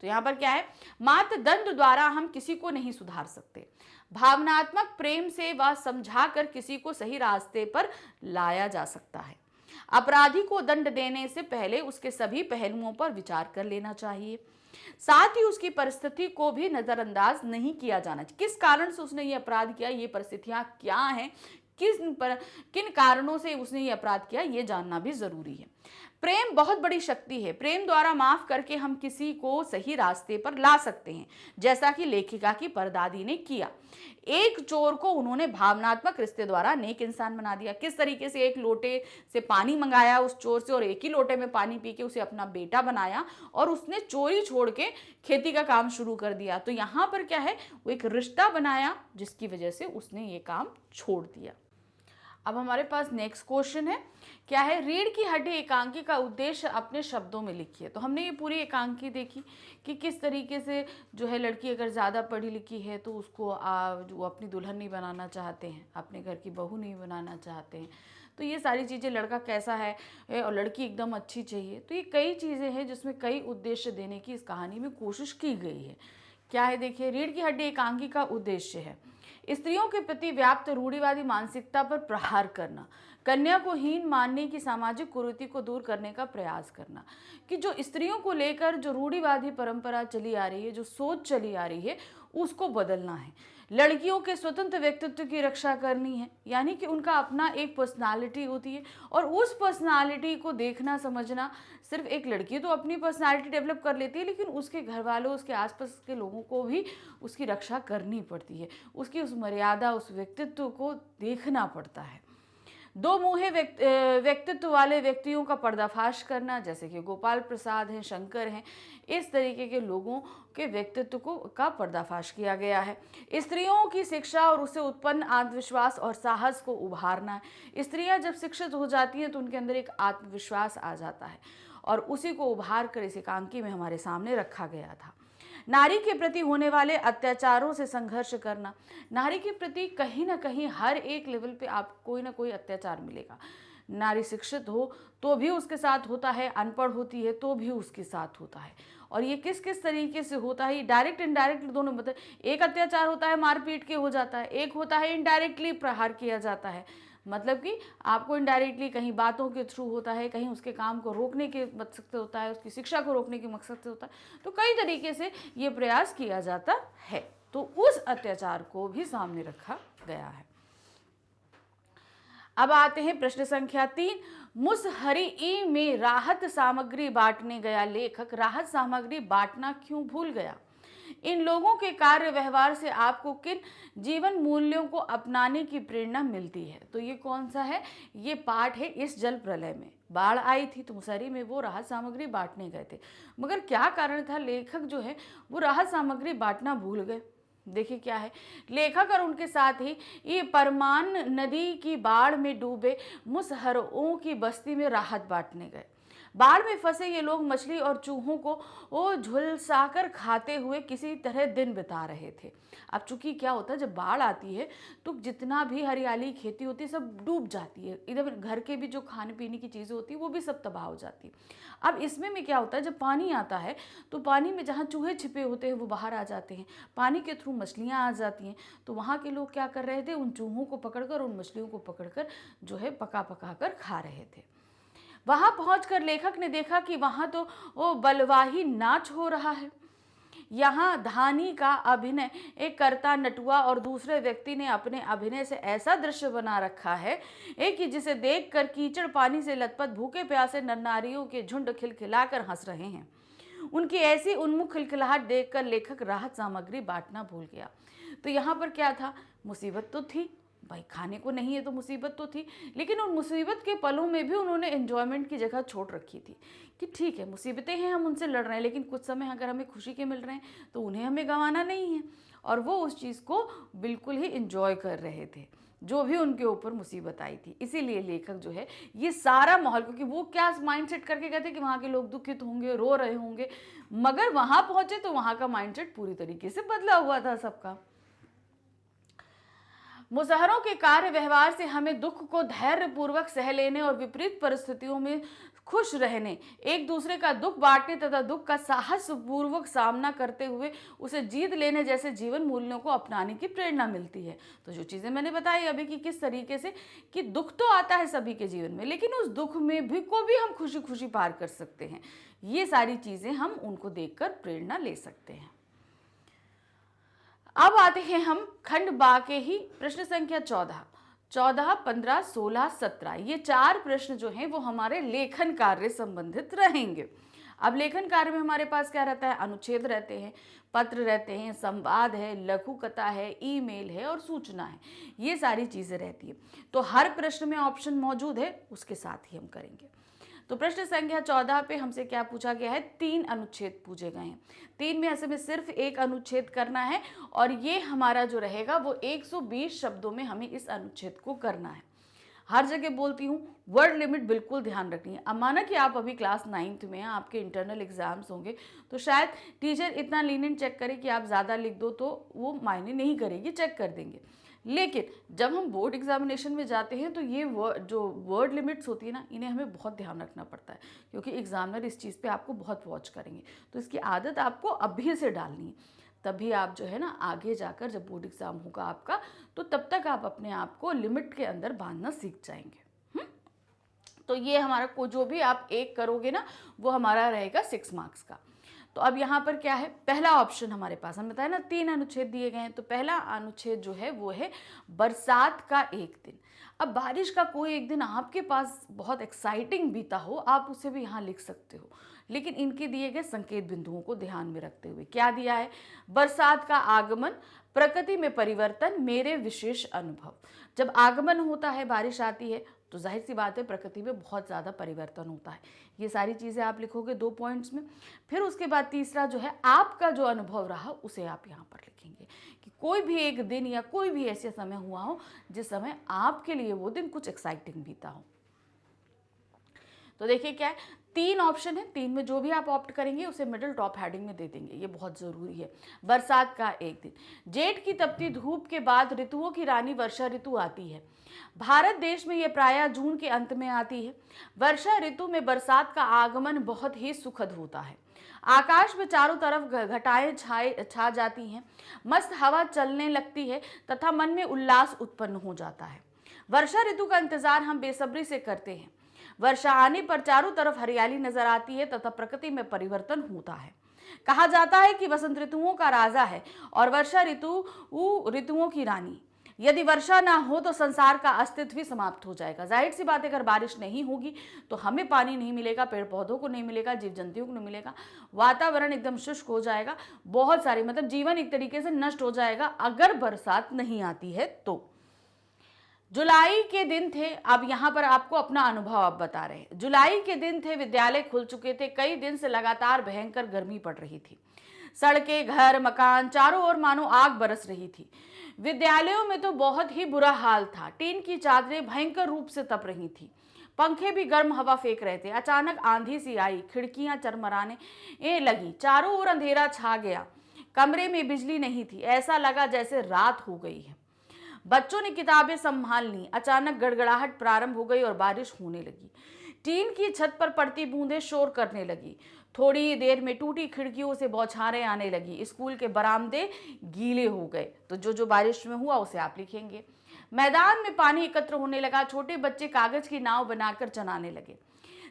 तो यहाँ पर क्या है, मात्र दंड द्वारा हम किसी को नहीं सुधार सकते, भावनात्मक प्रेम से व समझा कर किसी को सही रास्ते पर लाया जा सकता है। अपराधी को दंड देने से पहले उसके सभी पहलुओं पर विचार कर लेना चाहिए, साथ ही उसकी परिस्थिति को भी नजरअंदाज नहीं किया जाना चाहिए। किस कारण से उसने ये अपराध किया, ये परिस्थितियां क्या हैं, किन कारणों से उसने ये अपराध किया, ये जानना भी जरूरी है। प्रेम बहुत बड़ी शक्ति है, प्रेम द्वारा माफ करके हम किसी को सही रास्ते पर ला सकते हैं, जैसा कि लेखिका की परदादी ने किया। एक चोर को उन्होंने भावनात्मक रिश्ते द्वारा नेक इंसान बना दिया। किस तरीके से एक लोटे से पानी मंगाया उस चोर से, और एक ही लोटे में पानी पी के उसे अपना बेटा बनाया, और उसने चोरी छोड़ के खेती का काम शुरू कर दिया। तो यहाँ पर क्या है, वो एक रिश्ता बनाया जिसकी वजह से उसने ये काम छोड़ दिया। अब हमारे पास नेक्स्ट क्वेश्चन है, क्या है, रीढ़ की हड्डी एकांकी का उद्देश्य अपने शब्दों में लिखिए। तो हमने ये पूरी एकांकी देखी कि किस तरीके से जो है लड़की अगर ज़्यादा पढ़ी लिखी है तो उसको वो अपनी दुल्हन नहीं बनाना चाहते हैं, अपने घर की बहू नहीं बनाना चाहते हैं। तो ये सारी चीज़ें, लड़का कैसा है और लड़की एकदम अच्छी चाहिए। तो ये कई चीज़ें हैं जिसमें कई उद्देश्य देने की इस कहानी में कोशिश की गई है। क्या है देखिए, रीढ़ की हड्डी एकांकी का उद्देश्य है स्त्रियों के प्रति व्याप्त रूढ़िवादी मानसिकता पर प्रहार करना, कन्या को हीन मानने की सामाजिक कुरीति को दूर करने का प्रयास करना, कि जो स्त्रियों को लेकर जो रूढ़िवादी परंपरा चली आ रही है, जो सोच चली आ रही है, उसको बदलना है। लड़कियों के स्वतंत्र व्यक्तित्व की रक्षा करनी है, यानी कि उनका अपना एक पर्सनालिटी होती है, और उस पर्सनालिटी को देखना समझना। सिर्फ एक लड़की तो अपनी पर्सनालिटी डेवलप कर लेती है, लेकिन उसके घर वालों, उसके आसपास के लोगों को भी उसकी रक्षा करनी पड़ती है, उसकी उस मर्यादा, उस व्यक्तित्व को देखना पड़ता है। दो मुँहे व्यक्तित्व वाले व्यक्तियों का पर्दाफाश करना, जैसे कि गोपाल प्रसाद हैं, शंकर हैं, इस तरीके के लोगों के व्यक्तित्व का पर्दाफाश किया गया है। स्त्रियों की शिक्षा और उससे उत्पन्न आत्मविश्वास और साहस को उभारना है। स्त्रियां जब शिक्षित हो जाती हैं तो उनके अंदर एक आत्मविश्वास आ जाता है, और उसी को उभार कर इस एकांकी में हमारे सामने रखा गया था। नारी के प्रति होने वाले अत्याचारों से संघर्ष करना। नारी के प्रति कहीं ना कहीं हर एक लेवल पे आप कोई ना कोई अत्याचार मिलेगा। नारी शिक्षित हो तो भी उसके साथ होता है, अनपढ़ होती है तो भी उसके साथ होता है। और ये किस किस तरीके से होता है, डायरेक्ट इनडायरेक्ट दोनों, मतलब एक अत्याचार होता है मारपीट के हो जाता है, एक होता है इनडायरेक्टली प्रहार किया जाता है, मतलब कि आपको इनडायरेक्टली कहीं बातों के थ्रू होता है, कहीं उसके काम को रोकने के मकसद से होता है, उसकी शिक्षा को रोकने के मकसद से होता है। तो कई तरीके से ये प्रयास किया जाता है, तो उस अत्याचार को भी सामने रखा गया है। अब आते हैं प्रश्न संख्या 3। मुसहरी ई में राहत सामग्री बांटने गया लेखक राहत सामग्री बांटना क्यों भूल गया? इन लोगों के कार्य व्यवहार से आपको किन जीवन मूल्यों को अपनाने की प्रेरणा मिलती है? तो ये कौन सा है? ये पाठ है इस जल प्रलय में। बाढ़ आई थी तो मुसहरी में वो राहत सामग्री बांटने गए थे, मगर क्या कारण था, लेखक जो है वो राहत सामग्री बांटना भूल गए। देखिए क्या है, लेखक और उनके साथ ही ये परमान नदी की बाढ़ में डूबे मुसहरों की बस्ती में राहत बांटने गए। बाढ़ में फंसे ये लोग मछली और चूहों को वो झुलसाकर खाते हुए किसी तरह दिन बिता रहे थे। अब चूंकि क्या होता है, जब बाढ़ आती है तो जितना भी हरियाली खेती होती है सब डूब जाती है, इधर घर के भी जो खाने पीने की चीज़ें होती है वो भी सब तबाह हो जाती है। अब इसमें में क्या होता है, जब पानी आता है तो पानी में जहाँ चूहे छिपे होते हैं वो बाहर आ जाते हैं, पानी के थ्रू मछलियाँ आ जाती हैं। तो वहाँ के लोग क्या कर रहे थे, उन चूहों को पकड़कर, उन मछलियों को पकड़कर जो है पका पका कर खा रहे थे। वहां पहुंचकर लेखक ने देखा कि वहां तो वो बलवाही नाच हो रहा है। यहाँ धानी का अभिनय एक कर्ता नटुआ और दूसरे व्यक्ति ने अपने अभिनय से ऐसा दृश्य बना रखा है एक कि जिसे देखकर कीचड़ पानी से लथपथ भूखे प्यासे नर नारियों के झुंड खिलखिलाकर हंस रहे हैं। उनकी ऐसी उन्मुख खिलखिलाहट देखकर लेखक राहत सामग्री बांटना भूल गया। तो यहाँ पर क्या था, मुसीबत तो थी भाई, खाने को नहीं है तो मुसीबत तो थी, लेकिन उन मुसीबत के पलों में भी उन्होंने एंजॉयमेंट की जगह छोड़ रखी थी कि ठीक है मुसीबतें हैं, हम उनसे लड़ रहे हैं, लेकिन कुछ समय अगर हमें खुशी के मिल रहे हैं तो उन्हें हमें गंवाना नहीं है। और वो उस चीज़ को बिल्कुल ही इंजॉय कर रहे थे जो भी उनके ऊपर मुसीबत आई थी। इसीलिए लेखक जो है ये सारा माहौल, क्योंकि वो क्या माइंडसेट करके गए थे कि वहाँ के लोग दुखित होंगे, रो रहे होंगे, मगर वहाँ पहुँचे तो वहाँ का माइंडसेट पूरी तरीके से बदला हुआ था सबका। मुसहरों के कार्य व्यवहार से हमें दुख को धैर्यपूर्वक सह लेने और विपरीत परिस्थितियों में खुश रहने, एक दूसरे का दुख बांटने तथा दुख का साहसपूर्वक सामना करते हुए उसे जीत लेने जैसे जीवन मूल्यों को अपनाने की प्रेरणा मिलती है। तो जो चीज़ें मैंने बताई अभी कि किस तरीके से कि दुख तो आता है सभी के जीवन में, लेकिन उस दुख में भी को भी हम खुशी खुशी पार कर सकते हैं। ये सारी चीज़ें हम उनको देखकर प्रेरणा ले सकते हैं। अब आते हैं हम खंड बा के ही प्रश्न संख्या 14, 15, 16, 17 ये 4 प्रश्न जो हैं वो हमारे लेखन कार्य संबंधित रहेंगे। अब लेखन कार्य में हमारे पास क्या रहता है, अनुच्छेद रहते हैं, पत्र रहते हैं, संवाद है, लघु कथा है, ईमेल है और सूचना है, ये सारी चीज़ें रहती है। तो हर प्रश्न में ऑप्शन मौजूद है, उसके साथ ही हम करेंगे। तो प्रश्न संख्या 14 पे हमसे क्या पूछा गया है, 3 अनुच्छेद पूछे गए हैं। 3 में ऐसे में सिर्फ एक अनुच्छेद करना है और ये हमारा जो रहेगा वो 120 शब्दों में हमें इस अनुच्छेद को करना है। हर जगह बोलती हूँ वर्ड लिमिट बिल्कुल ध्यान रखनी है। अब माना कि आप अभी क्लास 9th में हैं, आपके इंटरनल एग्जाम्स होंगे, तो शायद टीचर इतना लीनियंट चेक करे कि आप ज़्यादा लिख दो तो वो मायने नहीं करेगी, चेक कर देंगे। लेकिन जब हम बोर्ड एग्जामिनेशन में जाते हैं तो ये जो वर्ड लिमिट्स होती है ना, इन्हें हमें बहुत ध्यान रखना पड़ता है, क्योंकि एग्जामिनर इस चीज़ पे आपको बहुत वॉच करेंगे। तो इसकी आदत आपको अभी से डालनी है, तभी आप जो है ना आगे जाकर जब बोर्ड एग्ज़ाम होगा आपका, तो तब तक आप अपने आप को लिमिट के अंदर बांधना सीख जाएंगे। तो ये हमारा को जो भी आप एक करोगे ना वो हमारा रहेगा 6 मार्क्स का। तो अब यहाँ पर क्या है, पहला ऑप्शन हमारे पास, हम बताया ना 3 अनुच्छेद दिए गए हैं, तो पहला अनुच्छेद जो है वो है बरसात का एक दिन। अब बारिश का कोई एक दिन आपके पास बहुत एक्साइटिंग बीता हो, आप उसे भी यहाँ लिख सकते हो, लेकिन इनके दिए गए संकेत बिंदुओं को ध्यान में रखते हुए क्या दिया है, बरसात का आगमन, प्रकृति में परिवर्तन, मेरे विशेष अनुभव। जब आगमन होता है, बारिश आती है, तो जाहिर सी बात है प्रकृति में बहुत ज़्यादा परिवर्तन होता है। ये सारी चीज़ें आप लिखोगे 2 पॉइंट्स में। फिर उसके बाद तीसरा जो है आपका जो अनुभव रहा उसे आप यहाँ पर लिखेंगे कि कोई भी एक दिन या कोई भी ऐसे समय हुआ हो जिस समय आपके लिए वो दिन कुछ एक्साइटिंग बीता हो। तो देखिए क्या है, 3 ऑप्शन है, 3 में जो भी आप ऑप्ट करेंगे उसे मिडिल टॉप हेडिंग में दे देंगे, ये बहुत ज़रूरी है। बरसात का एक दिन, जेठ की तपती धूप के बाद ऋतुओं की रानी वर्षा ऋतु आती है। भारत देश में ये प्रायः जून के अंत में आती है। वर्षा ऋतु में बरसात का आगमन बहुत ही सुखद होता है। आकाश में चारों तरफ घटाएं छा जाती हैं, मस्त हवा चलने लगती है तथा मन में उल्लास उत्पन्न हो जाता है। वर्षा ऋतु का इंतजार हम बेसब्री से करते हैं। वर्षा आने पर चारों तरफ हरियाली नजर आती है तथा प्रकृति में परिवर्तन होता है। कहा जाता है कि वसंत ऋतुओं का राजा है और वर्षा ऋतु ऋतुओं की रानी। यदि वर्षा ना हो तो संसार का अस्तित्व ही समाप्त हो जाएगा। जाहिर सी बात है, अगर बारिश नहीं होगी तो हमें पानी नहीं मिलेगा, पेड़ पौधों को नहीं मिलेगा, जीव जंतुओं को नहीं मिलेगा, वातावरण एकदम शुष्क हो जाएगा, बहुत सारे मतलब जीवन एक तरीके से नष्ट हो जाएगा अगर बरसात नहीं आती है तो। जुलाई के दिन थे, अब यहाँ पर आपको अपना अनुभव आप बता रहे हैं। जुलाई के दिन थे, विद्यालय खुल चुके थे, कई दिन से लगातार भयंकर गर्मी पड़ रही थी। सड़कें, घर, मकान चारों ओर मानो आग बरस रही थी। विद्यालयों में तो बहुत ही बुरा हाल था। टीन की चादरें भयंकर रूप से तप रही थी, पंखे भी गर्म हवा फेंक रहे थे। अचानक आंधी सी आई, खिड़कियां चरमराने लगी, चारों ओर अंधेरा छा गया। कमरे में बिजली नहीं थी, ऐसा लगा जैसे रात हो गई है। बच्चों ने किताबें संभाल ली। अचानक गड़गड़ाहट प्रारंभ हो गई और बारिश होने लगी। टीन की छत पर पड़ती बूंदें शोर करने लगी। थोड़ी देर में टूटी खिड़कियों से बौछारें आने लगी। स्कूल के बरामदे गीले हो गए। तो जो बारिश में हुआ उसे आप लिखेंगे। मैदान में पानी एकत्र होने लगा। छोटे बच्चे कागज की नाव बनाकर चलाने लगे।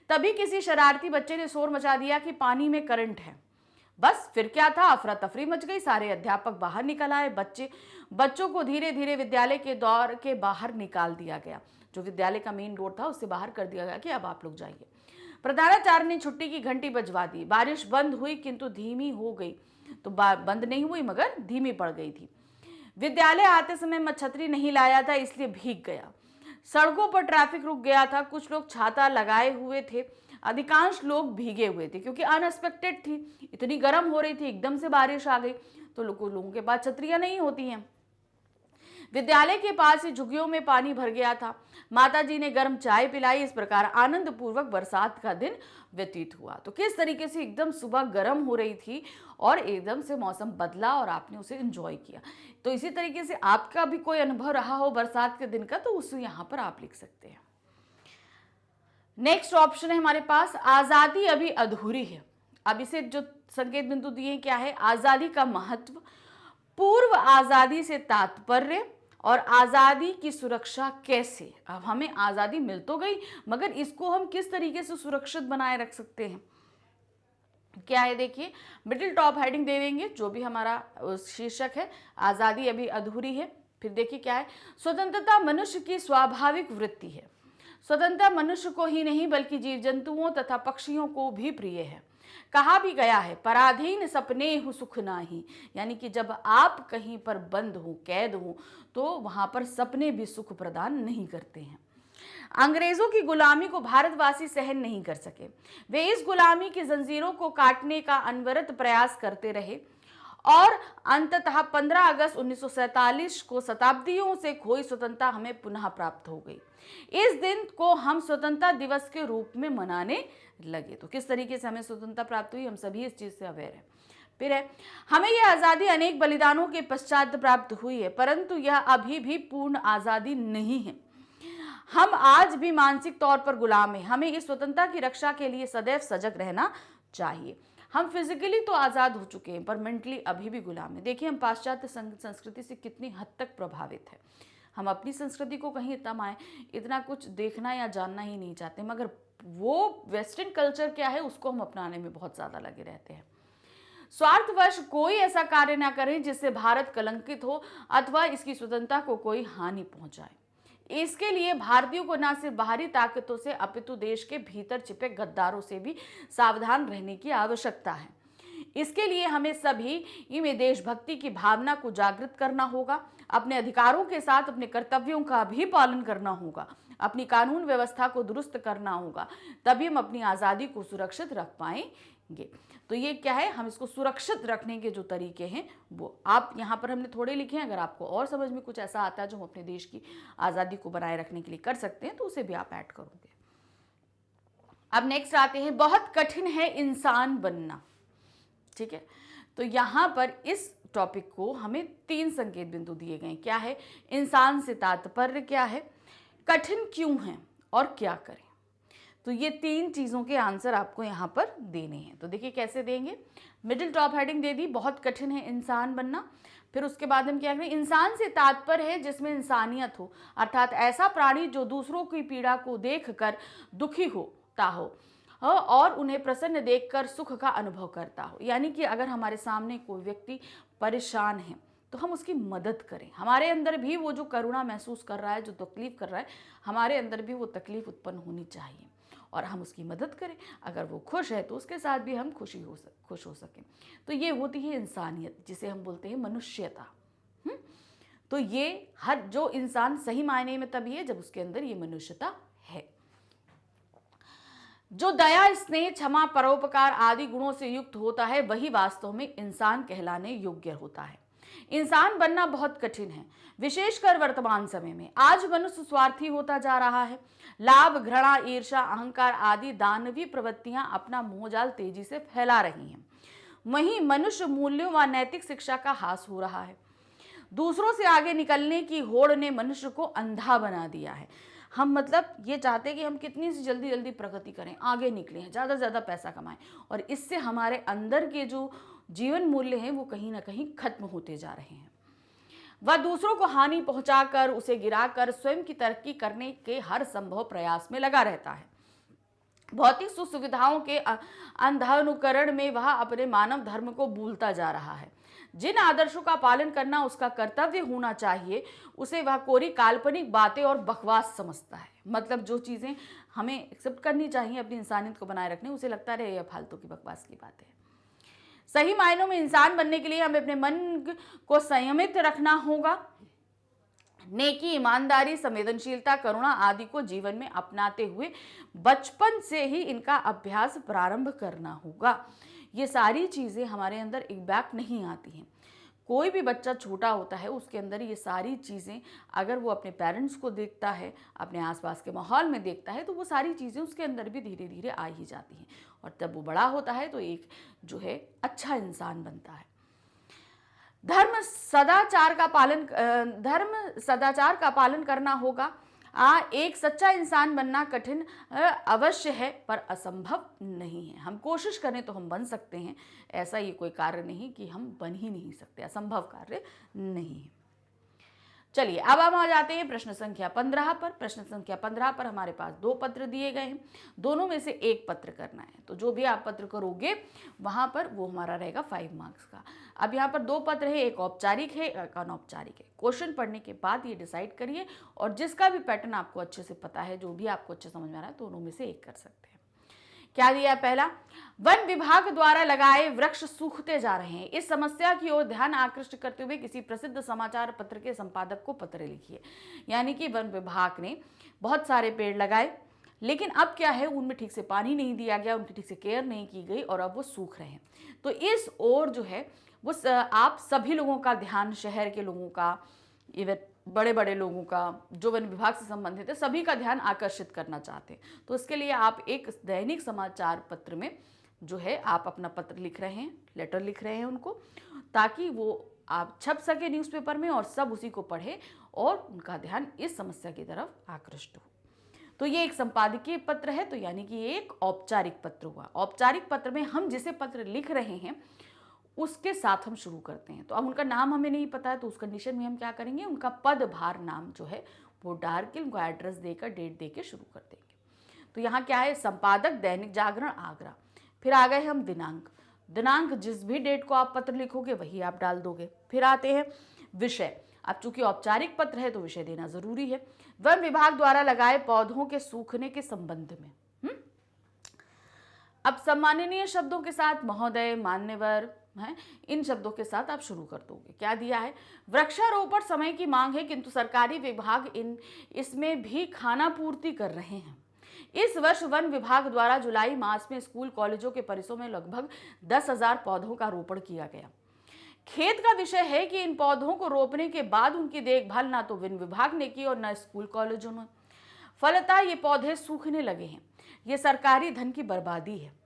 तभी किसी शरारती बच्चे ने शोर मचा दिया कि पानी में करंट है। बस फिर क्या था, अफरा तफरी मच गई। सारे अध्यापक बाहर निकल आए। बच्चों को धीरे धीरे विद्यालय के दौर के बाहर निकाल दिया गया। जो विद्यालय का मेन डोर था उससे बाहर कर दिया गया कि अब आप लोग जाइए। प्रधानाचार्य ने छुट्टी की घंटी बजवा दी। बारिश बंद हुई किंतु धीमी हो गई। तो बंद नहीं हुई मगर धीमी पड़ गई थी। विद्यालय आते समय मैं छतरी नहीं लाया था, इसलिए भीग गया। सड़कों पर ट्रैफिक रुक गया था। कुछ लोग छाता लगाए हुए थे, अधिकांश लोग भीगे हुए थे क्योंकि अनएक्सपेक्टेड थी। इतनी गर्म हो रही थी, एकदम से बारिश आ गई, तो लोगों के पास छतरियां नहीं होती हैं। विद्यालय के पास ही झुग्गियों में पानी भर गया था। माताजी ने गर्म चाय पिलाई। इस प्रकार आनंद पूर्वक बरसात का दिन व्यतीत हुआ। तो किस तरीके से एकदम सुबह गर्म हो रही थी और एकदम से मौसम बदला और आपने उसे एंजॉय किया। तो इसी तरीके से आपका भी कोई अनुभव रहा हो बरसात के दिन का, तो उसे यहाँ पर आप लिख सकते हैं। नेक्स्ट ऑप्शन है हमारे पास, आजादी अभी अधूरी है। अब इसे जो संकेत बिंदु दिए क्या है, आजादी का महत्व, पूर्व आजादी से तात्पर्य और आजादी की सुरक्षा कैसे। अब हमें आजादी मिल तो गई मगर इसको हम किस तरीके से सुरक्षित बनाए रख सकते हैं, क्या है देखिए। मिडिल टॉप हेडिंग दे देंगे, जो भी हमारा शीर्षक है, आजादी अभी अधूरी है। फिर देखिए क्या है, स्वतंत्रता मनुष्य की स्वाभाविक वृत्ति है। स्वतंत्रता मनुष्य को ही नहीं बल्कि जीव जंतुओं तथा पक्षियों को भी प्रिय है। कहा भी गया है, पराधीन सपने हु सुख नाही, यानी कि जब आप कहीं पर बंद हो, कैद हो, तो वहां पर सपने भी सुख प्रदान नहीं करते हैं। अंग्रेजों की गुलामी को भारतवासी सहन नहीं कर सके। वे इस गुलामी की जंजीरों को काटने का अनवरत प्रयास करते रहे और अंततः 15 अगस्त 1947 को शताब्दियों से खोई स्वतंत्रता हमें पुनः प्राप्त हो गई। इस दिन को हम स्वतंत्रता दिवस के रूप में मनाने लगे। तो किस तरीके से हमें स्वतंत्रता प्राप्त हुई, हम सभी इस चीज से अवेयर हैं। फिर है, हमें यह आजादी अनेक बलिदानों के पश्चात प्राप्त हुई है, परंतु यह अभी भी पूर्ण आजादी नहीं है। हम आज भी मानसिक तौर पर गुलाम हैं। हमें इस स्वतंत्रता की रक्षा के लिए सदैव सजग रहना चाहिए। हम फिजिकली तो आज़ाद हो चुके हैं पर मेंटली अभी भी गुलाम हैं। देखिए हम पाश्चात्य संस्कृति से कितनी हद तक प्रभावित है। हम अपनी संस्कृति को कहीं इतना कुछ देखना या जानना ही नहीं चाहते, मगर वो वेस्टर्न कल्चर क्या है उसको हम अपनाने में बहुत ज़्यादा लगे रहते हैं। स्वार्थवश कोई ऐसा कार्य ना करें जिससे भारत कलंकित हो अथवा इसकी स्वतंत्रता को कोई हानि पहुंचाए। इसके लिए भारतीयों को न सिर्फ बाहरी ताकतों से अपितु देश के भीतर छिपे गद्दारों से भी सावधान रहने की आवश्यकता है। इसके लिए हमें सभी में देशभक्ति की भावना को जागृत करना होगा। अपने अधिकारों के साथ अपने कर्तव्यों का भी पालन करना होगा। अपनी कानून व्यवस्था को दुरुस्त करना होगा, तभी हम अपनी आज़ादी को सुरक्षित रख पाएंगे। तो ये क्या है, हम इसको सुरक्षित रखने के जो तरीके हैं वो आप यहाँ पर हमने थोड़े लिखे हैं। अगर आपको और समझ में कुछ ऐसा आता है जो हम अपने देश की आज़ादी को बनाए रखने के लिए कर सकते हैं तो उसे भी आप ऐड करोगे। अब नेक्स्ट आते हैं, बहुत कठिन है इंसान बनना। ठीक है, तो यहाँ पर इस टॉपिक को हमें 3 संकेत बिंदु दिए गए। क्या है, इंसान से तात्पर्य क्या है, कठिन क्यों है और क्या करें। तो ये 3 चीज़ों के आंसर आपको यहाँ पर देने हैं। तो देखिए कैसे देंगे, मिडिल टॉप हेडिंग दे दी, बहुत कठिन है इंसान बनना। फिर उसके बाद हम क्या करें, इंसान से तात्पर्य है जिसमें इंसानियत हो, अर्थात ऐसा प्राणी जो दूसरों की पीड़ा को देखकर दुखी होता हो और उन्हें प्रसन्न देखकर सुख का अनुभव करता हो। यानी कि अगर हमारे सामने कोई व्यक्ति परेशान है तो हम उसकी मदद करें। हमारे अंदर भी वो जो करुणा महसूस कर रहा है, जो तकलीफ कर रहा है, हमारे अंदर भी वो तकलीफ उत्पन्न होनी चाहिए और हम उसकी मदद करें। अगर वो खुश है तो उसके साथ भी हम खुश हो सकें। तो ये होती है इंसानियत, जिसे हम बोलते हैं मनुष्यता। तो ये हर जो इंसान सही मायने में तभी है जब उसके अंदर ये मनुष्यता है। जो दया, स्नेह, क्षमा, परोपकार आदि गुणों से युक्त होता है वही वास्तव में इंसान कहलाने योग्य होता है। इंसान बनना बहुत कठिन है, विशेषकर वर्तमान समय में। आज मनुष्य स्वार्थी होता जा रहा है। लाभ, घृणा, ईर्ष्या, अहंकार आदि दानवी प्रवृत्तियां अपना मोहजाल तेजी से फैला रही हैं। वहीं मनुष्य मूल्यों व नैतिक शिक्षा का ह्रास हो रहा है। दूसरों से आगे निकलने की होड़ ने मनुष्य को अंधा बना दिया है। हम मतलब ये चाहते हैं कि हम कितनी सी जल्दी जल्दी प्रगति करें, आगे निकलें, ज़्यादा से ज़्यादा पैसा कमाएं, और इससे हमारे अंदर के जो जीवन मूल्य हैं वो कहीं ना कहीं खत्म होते जा रहे हैं। वह दूसरों को हानि पहुंचाकर, उसे गिराकर स्वयं की तरक्की करने के हर संभव प्रयास में लगा रहता है। भौतिक सुख सुविधाओं के अंधानुकरण में वह अपने मानव धर्म को भूलता जा रहा है। जिन आदर्शों का पालन करना उसका कर्तव्य होना चाहिए, उसे वह कोरी काल्पनिक बातें और बकवास समझता है। मतलब जो चीज़ें हमें एक्सेप्ट करनी चाहिए अपनी इंसानियत को बनाए रखने, उसे लगता है यह फालतू की बकवास की बातें हैं। सही मायनों में इंसान बनने के लिए हमें अपने मन को संयमित रखना होगा। नेकी, ईमानदारी, संवेदनशीलता, करुणा आदि को जीवन में अपनाते हुए बचपन से ही इनका अभ्यास प्रारंभ करना होगा। ये सारी चीज़ें हमारे अंदर एक बैक नहीं आती हैं। कोई भी बच्चा छोटा होता है, उसके अंदर ये सारी चीज़ें अगर वो अपने पेरेंट्स को देखता है, अपने आसपास के माहौल में देखता है, तो वो सारी चीज़ें उसके अंदर भी धीरे धीरे आ ही जाती हैं, और जब वो बड़ा होता है तो एक जो है अच्छा इंसान बनता है। धर्म सदाचार का पालन करना होगा। एक सच्चा इंसान बनना कठिन अवश्य है, पर असंभव नहीं है। हम कोशिश करें तो हम बन सकते हैं। ऐसा ये कोई कार्य नहीं कि हम बन ही नहीं सकते, असंभव कार्य नहीं है। चलिए अब हम आ जाते हैं प्रश्न संख्या 15 पर। प्रश्न संख्या 15 पर हमारे पास 2 पत्र दिए गए हैं, दोनों में से एक पत्र करना है। तो जो भी आप पत्र करोगे वहां पर वो हमारा रहेगा 5 मार्क्स का। अब यहाँ पर 2 पत्र है, एक औपचारिक है, एक अनौपचारिक है। क्वेश्चन पढ़ने के बाद ये डिसाइड करिए, और जिसका भी पैटर्न आपको अच्छे से पता है, जो भी आपको अच्छे समझ में आ रहा है, दोनों में से एक कर सकते हैं। क्या दिया? पहला, वन विभाग द्वारा लगाए वृक्ष सूखते जा रहे हैं। इस समस्या की ओर ध्यान आकृष्ट करते हुए किसी प्रसिद्ध समाचार पत्र के संपादक को पत्र लिखिए। यानी कि वन विभाग ने बहुत सारे पेड़ लगाए, लेकिन अब क्या है, उनमें ठीक से पानी नहीं दिया गया, उनकी ठीक से केयर नहीं की गई, और अब वो सूख रहे हैं। तो इस ओर जो है वो आप सभी लोगों का ध्यान, शहर के लोगों का, इवन बड़े बड़े लोगों का, जो वन विभाग से संबंधित है, सभी का ध्यान आकर्षित करना चाहते हैं। तो इसके लिए आप एक दैनिक समाचार पत्र में जो है आप अपना पत्र लिख रहे हैं, लेटर लिख रहे हैं उनको, ताकि वो आप छप सके न्यूज़पेपर में और सब उसी को पढ़े और उनका ध्यान इस समस्या की तरफ आकृष्ट हो। तो ये एक संपादकीय पत्र है, तो यानी कि ये एक औपचारिक पत्र हुआ। औपचारिक पत्र में हम जिसे पत्र लिख रहे हैं उसके साथ हम शुरू करते हैं। तो अब उनका नाम हमें नहीं पता है, तो उस कंडीशन में हम क्या करेंगे, उनका पदभार नाम जो है वो डाल के उनको एड्रेस देकर, डेट देके शुरू कर देंगे। तो यहाँ क्या है, संपादक दैनिक जागरण आगरा। फिर आ गए हम दिनांक। दिनांक जिस भी डेट को आप पत्र लिखोगे वही आप डाल दोगे। फिर आते हैं विषय। अब चूंकि औपचारिक पत्र है तो विषय देना जरूरी है। वन विभाग द्वारा लगाए पौधों के सूखने के संबंध में। अब सम्माननीय शब्दों के साथ महोदय, मान्यवर है, इन शब्दों के साथ आप शुरू कर दोगे। क्या दिया है, वृक्षारोपण समय की मांग है, किंतु सरकारी विभाग इसमें भी खाना पूर्ति कर रहे हैं। इस वर्ष वन विभाग द्वारा जुलाई मास में स्कूल कॉलेजों के परिसरों में लगभग 10,000 पौधों का रोपण किया गया। खेत का विषय है कि इन पौधों को रोपने के बाद उनकी देखभाल ना तो वन विभाग ने की और न स्कूल कॉलेजों ने। फलतः ये पौधे सूखने लगे हैं। ये सरकारी धन की बर्बादी है।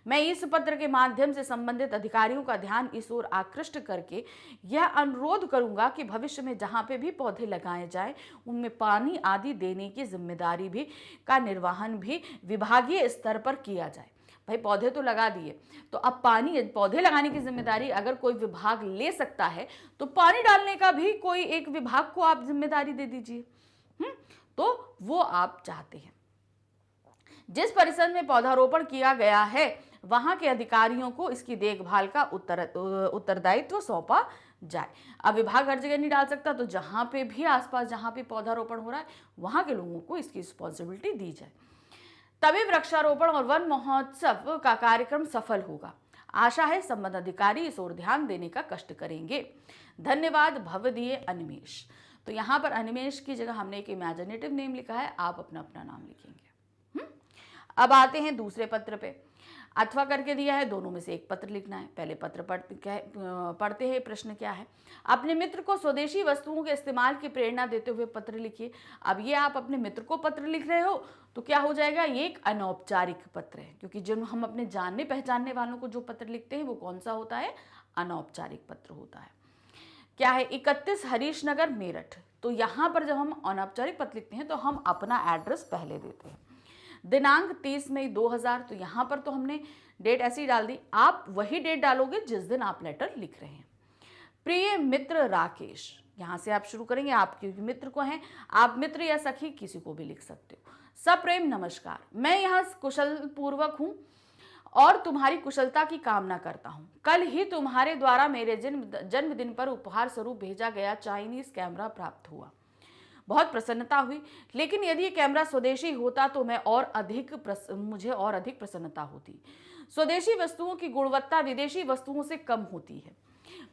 मैं इस पत्र के माध्यम से संबंधित अधिकारियों का ध्यान इस ओर आकृष्ट करके यह अनुरोध करूंगा कि भविष्य में जहां पे भी पौधे लगाए जाएं उनमें पानी आदि देने की जिम्मेदारी भी का निर्वहन भी विभागीय स्तर पर किया जाए। भाई पौधे तो लगा दिए, तो अब पानी, पौधे लगाने की जिम्मेदारी अगर कोई विभाग ले सकता है तो पानी डालने का भी कोई एक विभाग को आप जिम्मेदारी दे दीजिए। तो वो आप चाहते हैं। जिस परिसर में पौधारोपण किया गया है वहां के अधिकारियों को इसकी देखभाल का उत्तरदायित्व सौंपा जाए। अब विभाग हर जगह नहीं डाल सकता, तो जहां पे भी आसपास जहां पे पौधारोपण हो रहा है वहां के लोगों को इसकी रिस्पॉन्सिबिलिटी दी जाए। तभी वृक्षारोपण और वन महोत्सव का कार्यक्रम सफल होगा। आशा है संबंधित अधिकारी इस ओर ध्यान देने का कष्ट करेंगे। धन्यवाद, भवदीय अनिमेश। तो यहाँ पर अनिमेश की जगह हमने एक इमेजिनेटिव नेम लिखा है, आप अपना अपना नाम लिखेंगे। अब आते हैं दूसरे पत्र पे। अथवा करके दिया है, दोनों में से एक पत्र लिखना है। पहले पत्र पढ़ते हैं प्रश्न क्या है। अपने मित्र को स्वदेशी वस्तुओं के इस्तेमाल की प्रेरणा देते हुए पत्र लिखिए। अब ये आप अपने मित्र को पत्र लिख रहे हो तो क्या हो जाएगा, ये एक अनौपचारिक पत्र है, क्योंकि जब हम अपने जानने पहचानने वालों को जो पत्र लिखते हैं वो कौन सा होता है, अनौपचारिक पत्र होता है। क्या है, 31 हरीश नगर मेरठ। तो यहाँ पर जब हम अनौपचारिक पत्र लिखते हैं तो हम अपना एड्रेस पहले देते हैं। दिनांक 30 मई 2000, तो यहाँ पर तो हमने डेट ऐसी डाल दी, आप वही डेट डालोगे जिस दिन आप लेटर लिख रहे हैं। प्रिय मित्र राकेश, यहाँ से आप शुरू करेंगे, आप क्योंकि मित्र को हैं, आप मित्र या सखी किसी को भी लिख सकते हो। सप्रेम नमस्कार, मैं यहाँ कुशल पूर्वक हूँ और तुम्हारी कुशलता की कामना करता हूँ। कल ही तुम्हारे द्वारा मेरे जन्मदिन पर उपहार स्वरूप भेजा गया चाइनीज कैमरा प्राप्त हुआ, बहुत प्रसन्नता हुई, लेकिन यदि ये कैमरा स्वदेशी होता तो मुझे और अधिक प्रसन्नता होती। स्वदेशी वस्तुओं की गुणवत्ता विदेशी वस्तुओं से कम होती है,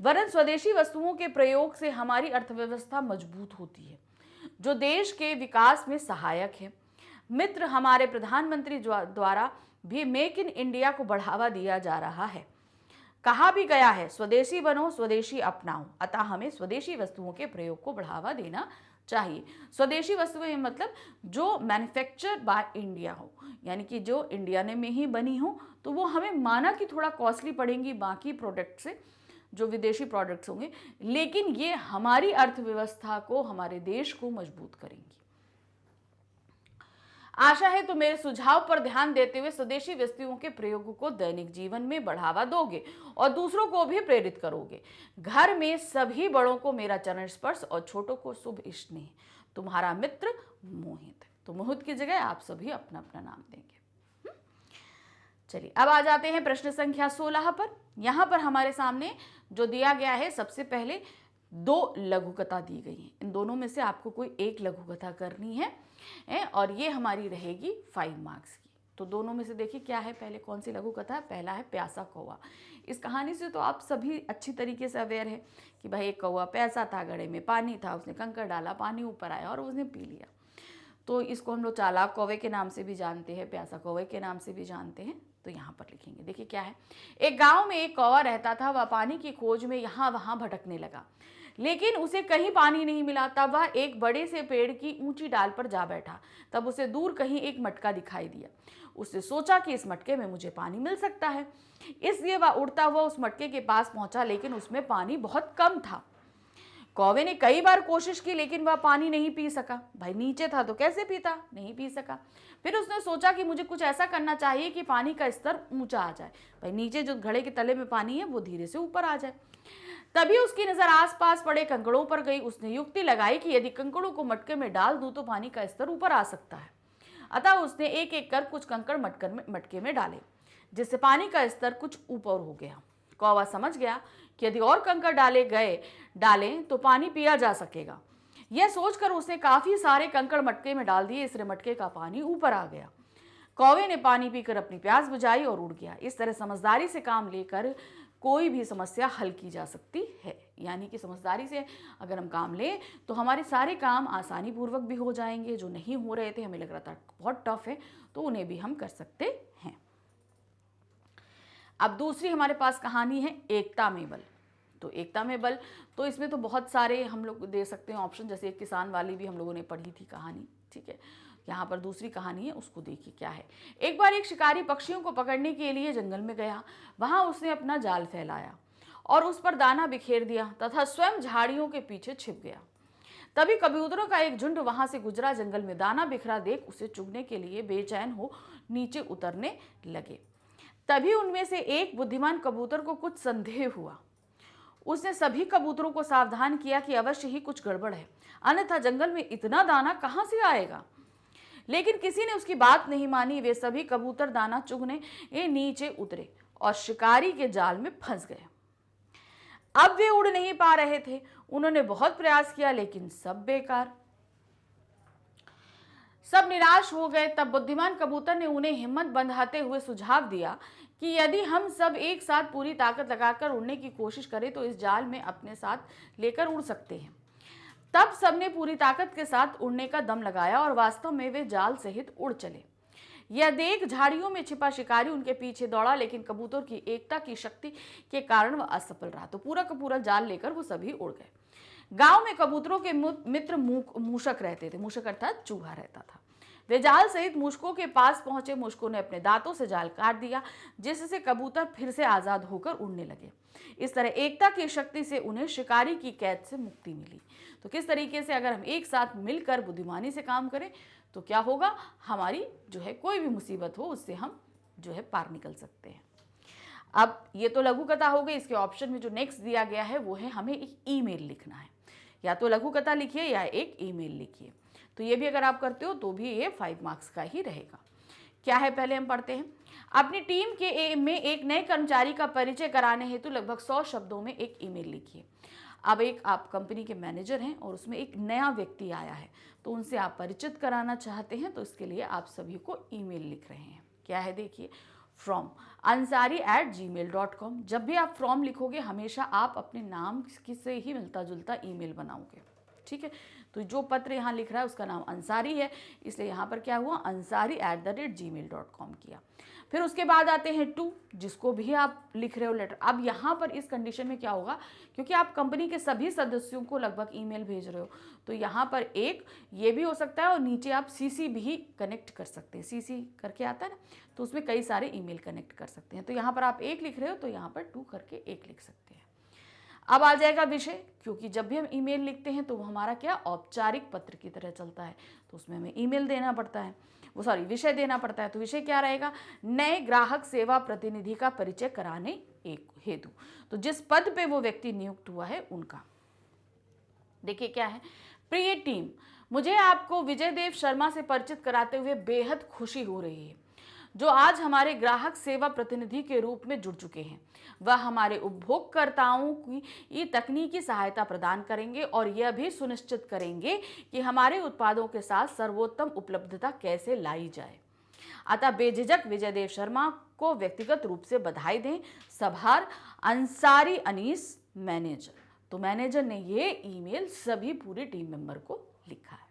वरन स्वदेशी वस्तुओं के प्रयोग से हमारी अर्थव्यवस्था मजबूत होती है, जो देश के विकास में सहायक है। मित्र, हमारे प्रधानमंत्री द्वारा भी मेक इन इंडिया को बढ़ावा दिया जा रहा है। कहा भी गया है, स्वदेशी बनो स्वदेशी अपनाओ, अतः हमें स्वदेशी वस्तुओं के प्रयोग को बढ़ावा देना चाहिए। स्वदेशी वस्तुएं मतलब जो मैन्युफैक्चर बाय इंडिया हो, यानी कि जो इंडिया ने में ही बनी हो, तो वो हमें माना कि थोड़ा कॉस्टली पड़ेंगी बाकी प्रोडक्ट से, जो विदेशी प्रोडक्ट्स होंगे, लेकिन ये हमारी अर्थव्यवस्था को, हमारे देश को मजबूत करेंगी। आशा है तो मेरे सुझाव पर ध्यान देते हुए स्वदेशी वस्तुओं के प्रयोग को दैनिक जीवन में बढ़ावा दोगे और दूसरों को भी प्रेरित करोगे। घर में सभी बड़ों को मेरा चरण स्पर्श और छोटों को शुभ स्नेह। तुम्हारा मित्र मोहित। तो मोहित की जगह आप सभी अपना अपना नाम देंगे। चलिए अब आ जाते हैं प्रश्न संख्या 16 पर। यहाँ पर हमारे सामने जो दिया गया है, सबसे पहले 2 लघु कथा दी गई है। इन दोनों में से आपको कोई एक लघु कथा करनी है और ये हमारी रहेगी 5 मार्क्स की। तो दोनों में से देखिए क्या है, पहले कौन सी लघु कथा है। पहला है प्यासा कौवा। इस कहानी से तो आप सभी अच्छी तरीके से अवेयर है कि भाई एक कौवा प्यासा था, घड़े में पानी था, उसने कंकड़ डाला, पानी ऊपर आया और उसने पी लिया। तो इसको हम लोग चालाक कौवे के नाम से भी जानते हैं, प्यासा कौवे के नाम से भी जानते हैं। तो यहाँ पर लिखेंगे, देखिए क्या है। एक गाँव में एक कौवा रहता था, वह पानी की खोज में यहाँ वहाँ भटकने लगा, लेकिन उसे कहीं पानी नहीं मिला। तब वह एक बड़े से पेड़ की ऊंची डाल पर जा बैठा। तब उसे दूर कहीं एक मटका दिखाई दिया। उसने सोचा कि इस मटके में मुझे पानी मिल सकता है, इसलिए वह उड़ता हुआ उस मटके के पास पहुंचा, लेकिन उसमें पानी बहुत कम था। कौवे ने कई बार कोशिश की, लेकिन वह पानी नहीं पी सका। भाई नीचे था तो कैसे पीता, नहीं पी सका। फिर उसने सोचा कि मुझे कुछ ऐसा करना चाहिए कि पानी का स्तर ऊंचा आ जाए, भाई नीचे जो घड़े के तले में पानी है वो धीरे से ऊपर आ जाए। तभी उसकी नजर आसपास पड़े कंकड़ों पर गई। उसने युक्ति लगाई कि यदि कंकड़ों को मटके में डाल दूं तो पानी का स्तर ऊपर आ सकता है। अतः उसने एक एक कर कुछ कंकड़ मटके में डाले, जिससे पानी का स्तर कुछ ऊपर हो गया। कौवा समझ गया कि यदि और कंकड़ डालें तो पानी पिया जा सकेगा। यह सोचकर उसने काफी सारे कंकड़ मटके में डाल दिए, इसलिए मटके का पानी ऊपर आ गया। कौवे ने पानी पीकर अपनी प्यास बुझाई और उड़ गया। इस तरह समझदारी से काम लेकर कोई भी समस्या हल की जा सकती है। यानी कि समझदारी से अगर हम काम लें तो हमारे सारे काम आसानी पूर्वक भी हो जाएंगे। जो नहीं हो रहे थे, हमें लग रहा था बहुत टफ है, तो उन्हें भी हम कर सकते हैं। अब दूसरी हमारे पास कहानी है एकता में बल। तो एकता में बल, तो इसमें तो बहुत सारे हम लोग दे सकते हैं ऑप्शन, जैसे एक किसान वाली भी हम लोगों ने पढ़ी थी कहानी, ठीक है। यहाँ पर दूसरी कहानी है, उसको देखिए क्या है। एक बार एक शिकारी पक्षियों को पकड़ने के लिए जंगल में गया। वहां उसने अपना जाल फैलाया और उस पर दाना बिखेर दिया तथा स्वयं झाड़ियों के पीछे छिप गया। तभी कबूतरों का एक झुंड वहां से गुजरा। जंगल में दाना बिखरा देख उसे चुगने के लिए बेचैन हो नीचे उतरने लगे। तभी उनमें से एक बुद्धिमान कबूतर को कुछ संदेह हुआ। उसने सभी कबूतरों को सावधान किया कि अवश्य ही कुछ गड़बड़ है, अन्यथा जंगल में इतना दाना कहां से आएगा। लेकिन किसी ने उसकी बात नहीं मानी। वे सभी कबूतर दाना चुगने नीचे उतरे और शिकारी के जाल में फंस गए। अब वे उड़ नहीं पा रहे थे। उन्होंने बहुत प्रयास किया, लेकिन सब बेकार। सब निराश हो गए। तब बुद्धिमान कबूतर ने उन्हें हिम्मत बंधाते हुए सुझाव दिया कि यदि हम सब एक साथ पूरी ताकत लगाकर उड़ने की कोशिश करें तो इस जाल में अपने साथ लेकर उड़ सकते हैं। तब सबने पूरी ताकत के साथ उड़ने का दम लगाया और वास्तव में वे जाल सहित उड़ चले। यह देख झाड़ियों में छिपा शिकारी उनके पीछे दौड़ा, लेकिन कबूतर की एकता की शक्ति के कारण वह असफल रहा। तो पूरा का पूरा जाल लेकर वो सभी उड़ गए। गांव में कबूतरों के मित्र मूषक रहते थे। मूषक अर्थात चूहा रहता था। वे जाल सहित मूषकों के पास पहुंचे। मूषकों ने अपने दांतों से जाल काट दिया, जिससे कबूतर फिर से आजाद होकर उड़ने लगे। इस तरह एकता की शक्ति से उन्हें शिकारी की कैद से मुक्ति मिली। तो किस तरीके से अगर हम एक साथ मिलकर बुद्धिमानी से काम करें तो क्या होगा, हमारी जो है कोई भी मुसीबत हो उससे हम जो है पार निकल सकते हैं। अब ये तो लघु कथा हो गई। इसके ऑप्शन में जो नेक्स्ट दिया गया है वो है हमें एक ईमेल लिखना है। या तो लघु कथा लिखिए या एक ईमेल लिखिए। तो ये भी अगर आप करते हो तो भी ये 5 मार्क्स का ही रहेगा। क्या है पहले हम पढ़ते हैं। अपनी टीम के में एक नए कर्मचारी का परिचय कराने हेतु लगभग 100 शब्दों में एक ईमेल लिखिए। अब एक आप कंपनी के मैनेजर हैं और उसमें एक नया व्यक्ति आया है, तो उनसे आप परिचित कराना चाहते हैं, तो इसके लिए आप सभी को ईमेल लिख रहे हैं। क्या है देखिए, फ्रॉम ansari@gmail.com। जब भी आप फ्रॉम लिखोगे हमेशा आप अपने नाम से ही मिलता जुलता ईमेल बनाओगे, ठीक है। तो जो पत्र यहाँ लिख रहा है उसका नाम अंसारी है, इसलिए यहाँ पर क्या हुआ, ansari@gmail.com किया। फिर उसके बाद आते हैं टू, जिसको भी आप लिख रहे हो लेटर। अब यहाँ पर इस कंडीशन में क्या होगा, क्योंकि आप कंपनी के सभी सदस्यों को लगभग ईमेल भेज रहे हो, तो यहाँ पर एक ये भी हो सकता है और नीचे आप सीसी भी कनेक्ट कर सकते हैं। सीसी करके आता है ना, तो उसमें कई सारे ईमेल कनेक्ट कर सकते हैं। तो यहाँ पर आप एक लिख रहे हो तो यहाँ पर 2 करके एक लिख सकते हैं। अब आ जाएगा विषय, क्योंकि जब भी हम ईमेल लिखते हैं तो वो हमारा क्या औपचारिक पत्र की तरह चलता है, तो उसमें हमें ईमेल देना पड़ता है, विषय देना पड़ता है। तो विषय क्या रहेगा, नए ग्राहक सेवा प्रतिनिधि का परिचय कराने एक हेतु। तो जिस पद पे वो व्यक्ति नियुक्त हुआ है उनका। देखिए क्या है, प्रिय टीम, मुझे आपको विजय देव शर्मा से परिचित कराते हुए बेहद खुशी हो रही है, जो आज हमारे ग्राहक सेवा प्रतिनिधि के रूप में जुड़ चुके हैं। वह हमारे उपभोक्ताओं की तकनीकी सहायता प्रदान करेंगे और यह भी सुनिश्चित करेंगे कि हमारे उत्पादों के साथ सर्वोत्तम उपलब्धता कैसे लाई जाए। अतः बेझिझक विजय देव शर्मा को व्यक्तिगत रूप से बधाई दें। सभार अंसारी अनीस, मैनेजर। तो मैनेजर ने ये ईमेल सभी पूरी टीम मेंबर को लिखा है।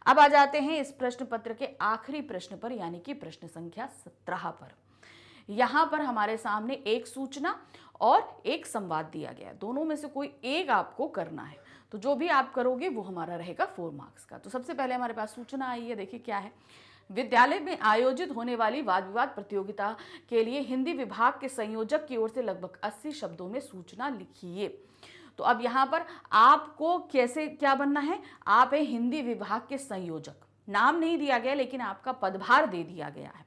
अब आ जाते हैं इस प्रश्न पत्र के आखिरी प्रश्न पर, यानी कि प्रश्न संख्या 17 पर। यहाँ पर हमारे सामने एक सूचना और एक संवाद दिया गया है। दोनों में से कोई एक आपको करना है, तो जो भी आप करोगे वो हमारा रहेगा 4 मार्क्स का। तो सबसे पहले हमारे पास सूचना आई है, देखिए क्या है। विद्यालय में आयोजित होने वाली वाद विवाद प्रतियोगिता के लिए हिंदी विभाग के संयोजक की ओर से लगभग 80 शब्दों में सूचना लिखिए। तो अब यहाँ पर आपको कैसे क्या बनना है, आप है हिंदी विभाग के संयोजक। नाम नहीं दिया गया लेकिन आपका पदभार दे दिया गया है,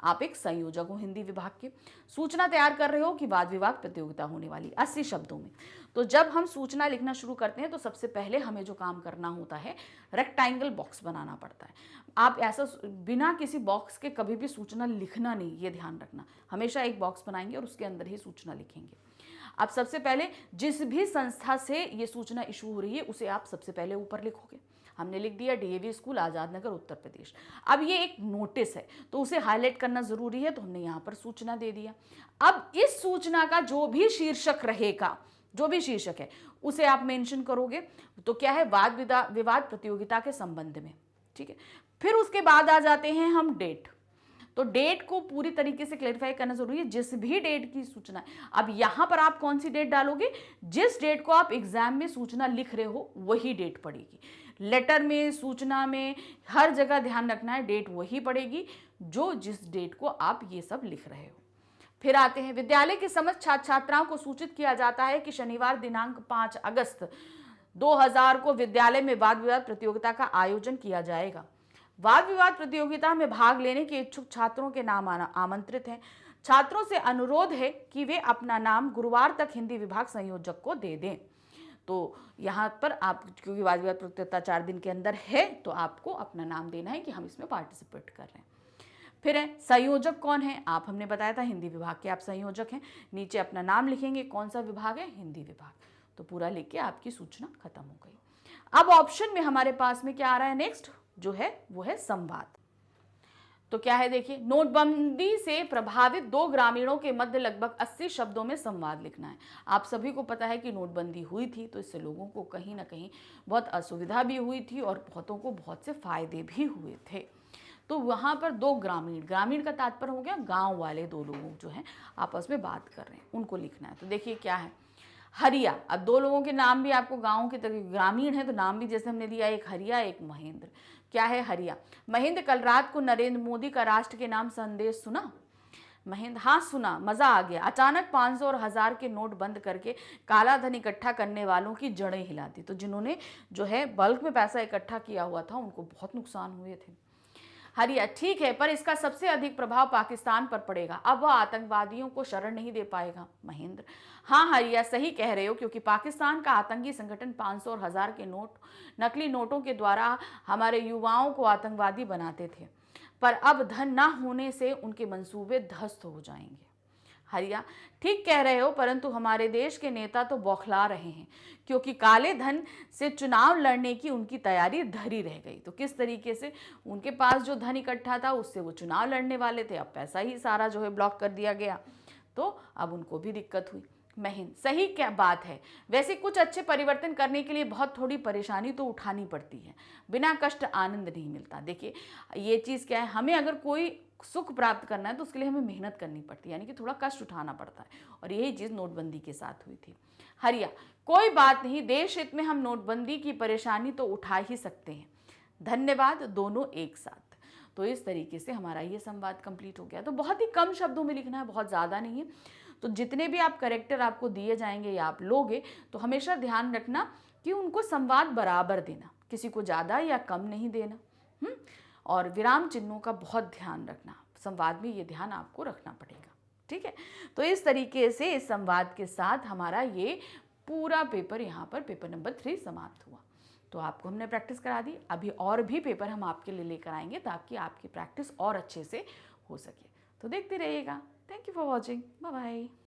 आप एक संयोजक हो हिंदी विभाग के। सूचना तैयार कर रहे हो कि वाद विवाद प्रतियोगिता होने वाली 80 शब्दों में। तो जब हम सूचना लिखना शुरू करते हैं तो सबसे पहले हमें जो काम करना होता है, रेक्टेंगल बॉक्स बनाना पड़ता है। आप ऐसा बिना किसी बॉक्स के कभी भी सूचना लिखना नहीं, ये ध्यान रखना। हमेशा एक बॉक्स बनाएंगे और उसके अंदर ही सूचना लिखेंगे। अब सबसे पहले जिस भी संस्था से ये सूचना इशू हो रही है उसे आप सबसे पहले ऊपर लिखोगे। हमने लिख दिया डीएवी स्कूल, आजाद नगर, उत्तर प्रदेश। अब ये एक नोटिस है तो उसे हाईलाइट करना जरूरी है, तो हमने यहाँ पर सूचना दे दिया। अब इस सूचना का जो भी शीर्षक रहेगा, जो भी शीर्षक है उसे आप मेंशन करोगे। तो क्या है, वाद विवाद प्रतियोगिता के संबंध में, ठीक है। फिर उसके बाद आ जाते हैं हम डेट। तो डेट को पूरी तरीके से क्लैरिफाई करना जरूरी है, जिस भी डेट की सूचना है। अब यहां पर आप कौन सी डेट डालोगे, जिस डेट को आप एग्जाम में सूचना लिख रहे हो वही डेट पड़ेगी। लेटर में, सूचना में, हर जगह ध्यान रखना है, डेट वही पड़ेगी जो जिस डेट को आप ये सब लिख रहे हो। फिर आते हैं, विद्यालय के समस्त छात्र छात्राओं को सूचित किया जाता है कि शनिवार दिनांक 5 अगस्त 2000 को विद्यालय में वाद विवाद प्रतियोगिता का आयोजन किया जाएगा। वाद विवाद प्रतियोगिता में भाग लेने के इच्छुक छात्रों के नाम आमंत्रित हैं। छात्रों से अनुरोध है कि वे अपना नाम गुरुवार तक हिंदी विभाग संयोजक को दे दें। तो यहाँ पर आप, क्योंकि वाद विवाद प्रतियोगिता 4 दिन के अंदर है, तो आपको अपना नाम देना है कि हम इसमें पार्टिसिपेट कर रहे हैं। फिर है संयोजक कौन है, आप हमने बताया था हिंदी विभाग के आप संयोजक हैं। नीचे अपना नाम लिखेंगे, कौन सा विभाग है, हिंदी विभाग। तो पूरा लिख के आपकी सूचना खत्म हो गई। अब ऑप्शन में हमारे पास में क्या आ रहा है, नेक्स्ट जो है वो है संवाद। तो क्या है देखिए, नोटबंदी से प्रभावित 2 ग्रामीणों के मध्य लगभग 80 शब्दों में संवाद लिखना है। आप सभी को पता है कि नोटबंदी हुई थी, तो इससे लोगों को कहीं ना कहीं बहुत असुविधा भी हुई थी और बहुतों को बहुत से फायदे भी हुए थे। तो वहाँ पर दो ग्रामीण, ग्रामीण का तात्पर्य हो गया गांव वाले दो लोग जो हैं आपस में बात कर रहे हैं, उनको लिखना है। तो देखिए क्या है, हरिया। अब दो लोगों के नाम भी आपको गांव के तरह, ग्रामीण है तो नाम भी जैसे हमने दिया, एक हरिया एक महेंद्र। क्या है हरिया, महेंद्र कल रात को नरेंद्र मोदी का राष्ट्र के नाम संदेश सुना। महेंद्र, हाँ सुना, मजा आ गया। अचानक 500 और 1000 के नोट बंद करके काला धन इकट्ठा करने वालों की जड़ें हिला दी। तो जिन्होंने जो है बल्क में पैसा इकट्ठा किया हुआ था उनको बहुत नुकसान हुए थे। हरिया, ठीक है, पर इसका सबसे अधिक प्रभाव पाकिस्तान पर पड़ेगा, अब वह आतंकवादियों को शरण नहीं दे पाएगा। महेंद्र, हाँ हरिया सही कह रहे हो, क्योंकि पाकिस्तान का आतंकी संगठन 500 और 1000 के नोट, नकली नोटों के द्वारा हमारे युवाओं को आतंकवादी बनाते थे, पर अब धन ना होने से उनके मंसूबे ध्वस्त हो जाएंगे। हरिया, ठीक कह रहे हो, परंतु हमारे देश के नेता तो बौखला रहे हैं, क्योंकि काले धन से चुनाव लड़ने की उनकी तैयारी धरी रह गई। तो किस तरीके से उनके पास जो धन इकट्ठा था उससे वो चुनाव लड़ने वाले थे, अब पैसा ही सारा जो है ब्लॉक कर दिया गया, तो अब उनको भी दिक्कत हुई। महीन, सही क्या बात है, वैसे कुछ अच्छे परिवर्तन करने के लिए बहुत थोड़ी परेशानी तो उठानी पड़ती है, बिना कष्ट आनंद नहीं मिलता। देखिए ये चीज़ क्या है, हमें अगर कोई सुख प्राप्त करना है तो उसके लिए हमें मेहनत करनी पड़ती है, यानी कि थोड़ा कष्ट उठाना पड़ता है, और यही चीज़ नोटबंदी के साथ हुई थी। हरिया, कोई बात नहीं, देश हित में हम नोटबंदी की परेशानी तो उठा ही सकते हैं, धन्यवाद, दोनों एक साथ। तो इस तरीके से हमारा ये संवाद कंप्लीट हो गया। तो बहुत ही कम शब्दों में लिखना है, बहुत ज़्यादा नहीं है। तो जितने भी आप करेक्टर आपको दिए जाएंगे या आप लोगे, तो हमेशा ध्यान रखना कि उनको संवाद बराबर देना, किसी को ज़्यादा या कम नहीं देना। और विराम चिन्हों का बहुत ध्यान रखना, संवाद में ये ध्यान आपको रखना पड़ेगा, ठीक है। तो इस तरीके से इस संवाद के साथ हमारा ये पूरा पेपर यहाँ पर पेपर नंबर 3 समाप्त हुआ। तो आपको हमने प्रैक्टिस करा दी, अभी और भी पेपर हम आपके लिए लेकर आएंगे ताकि आपकी प्रैक्टिस और अच्छे से हो सके। तो देखते रहिएगा। Thank you for watching, bye bye.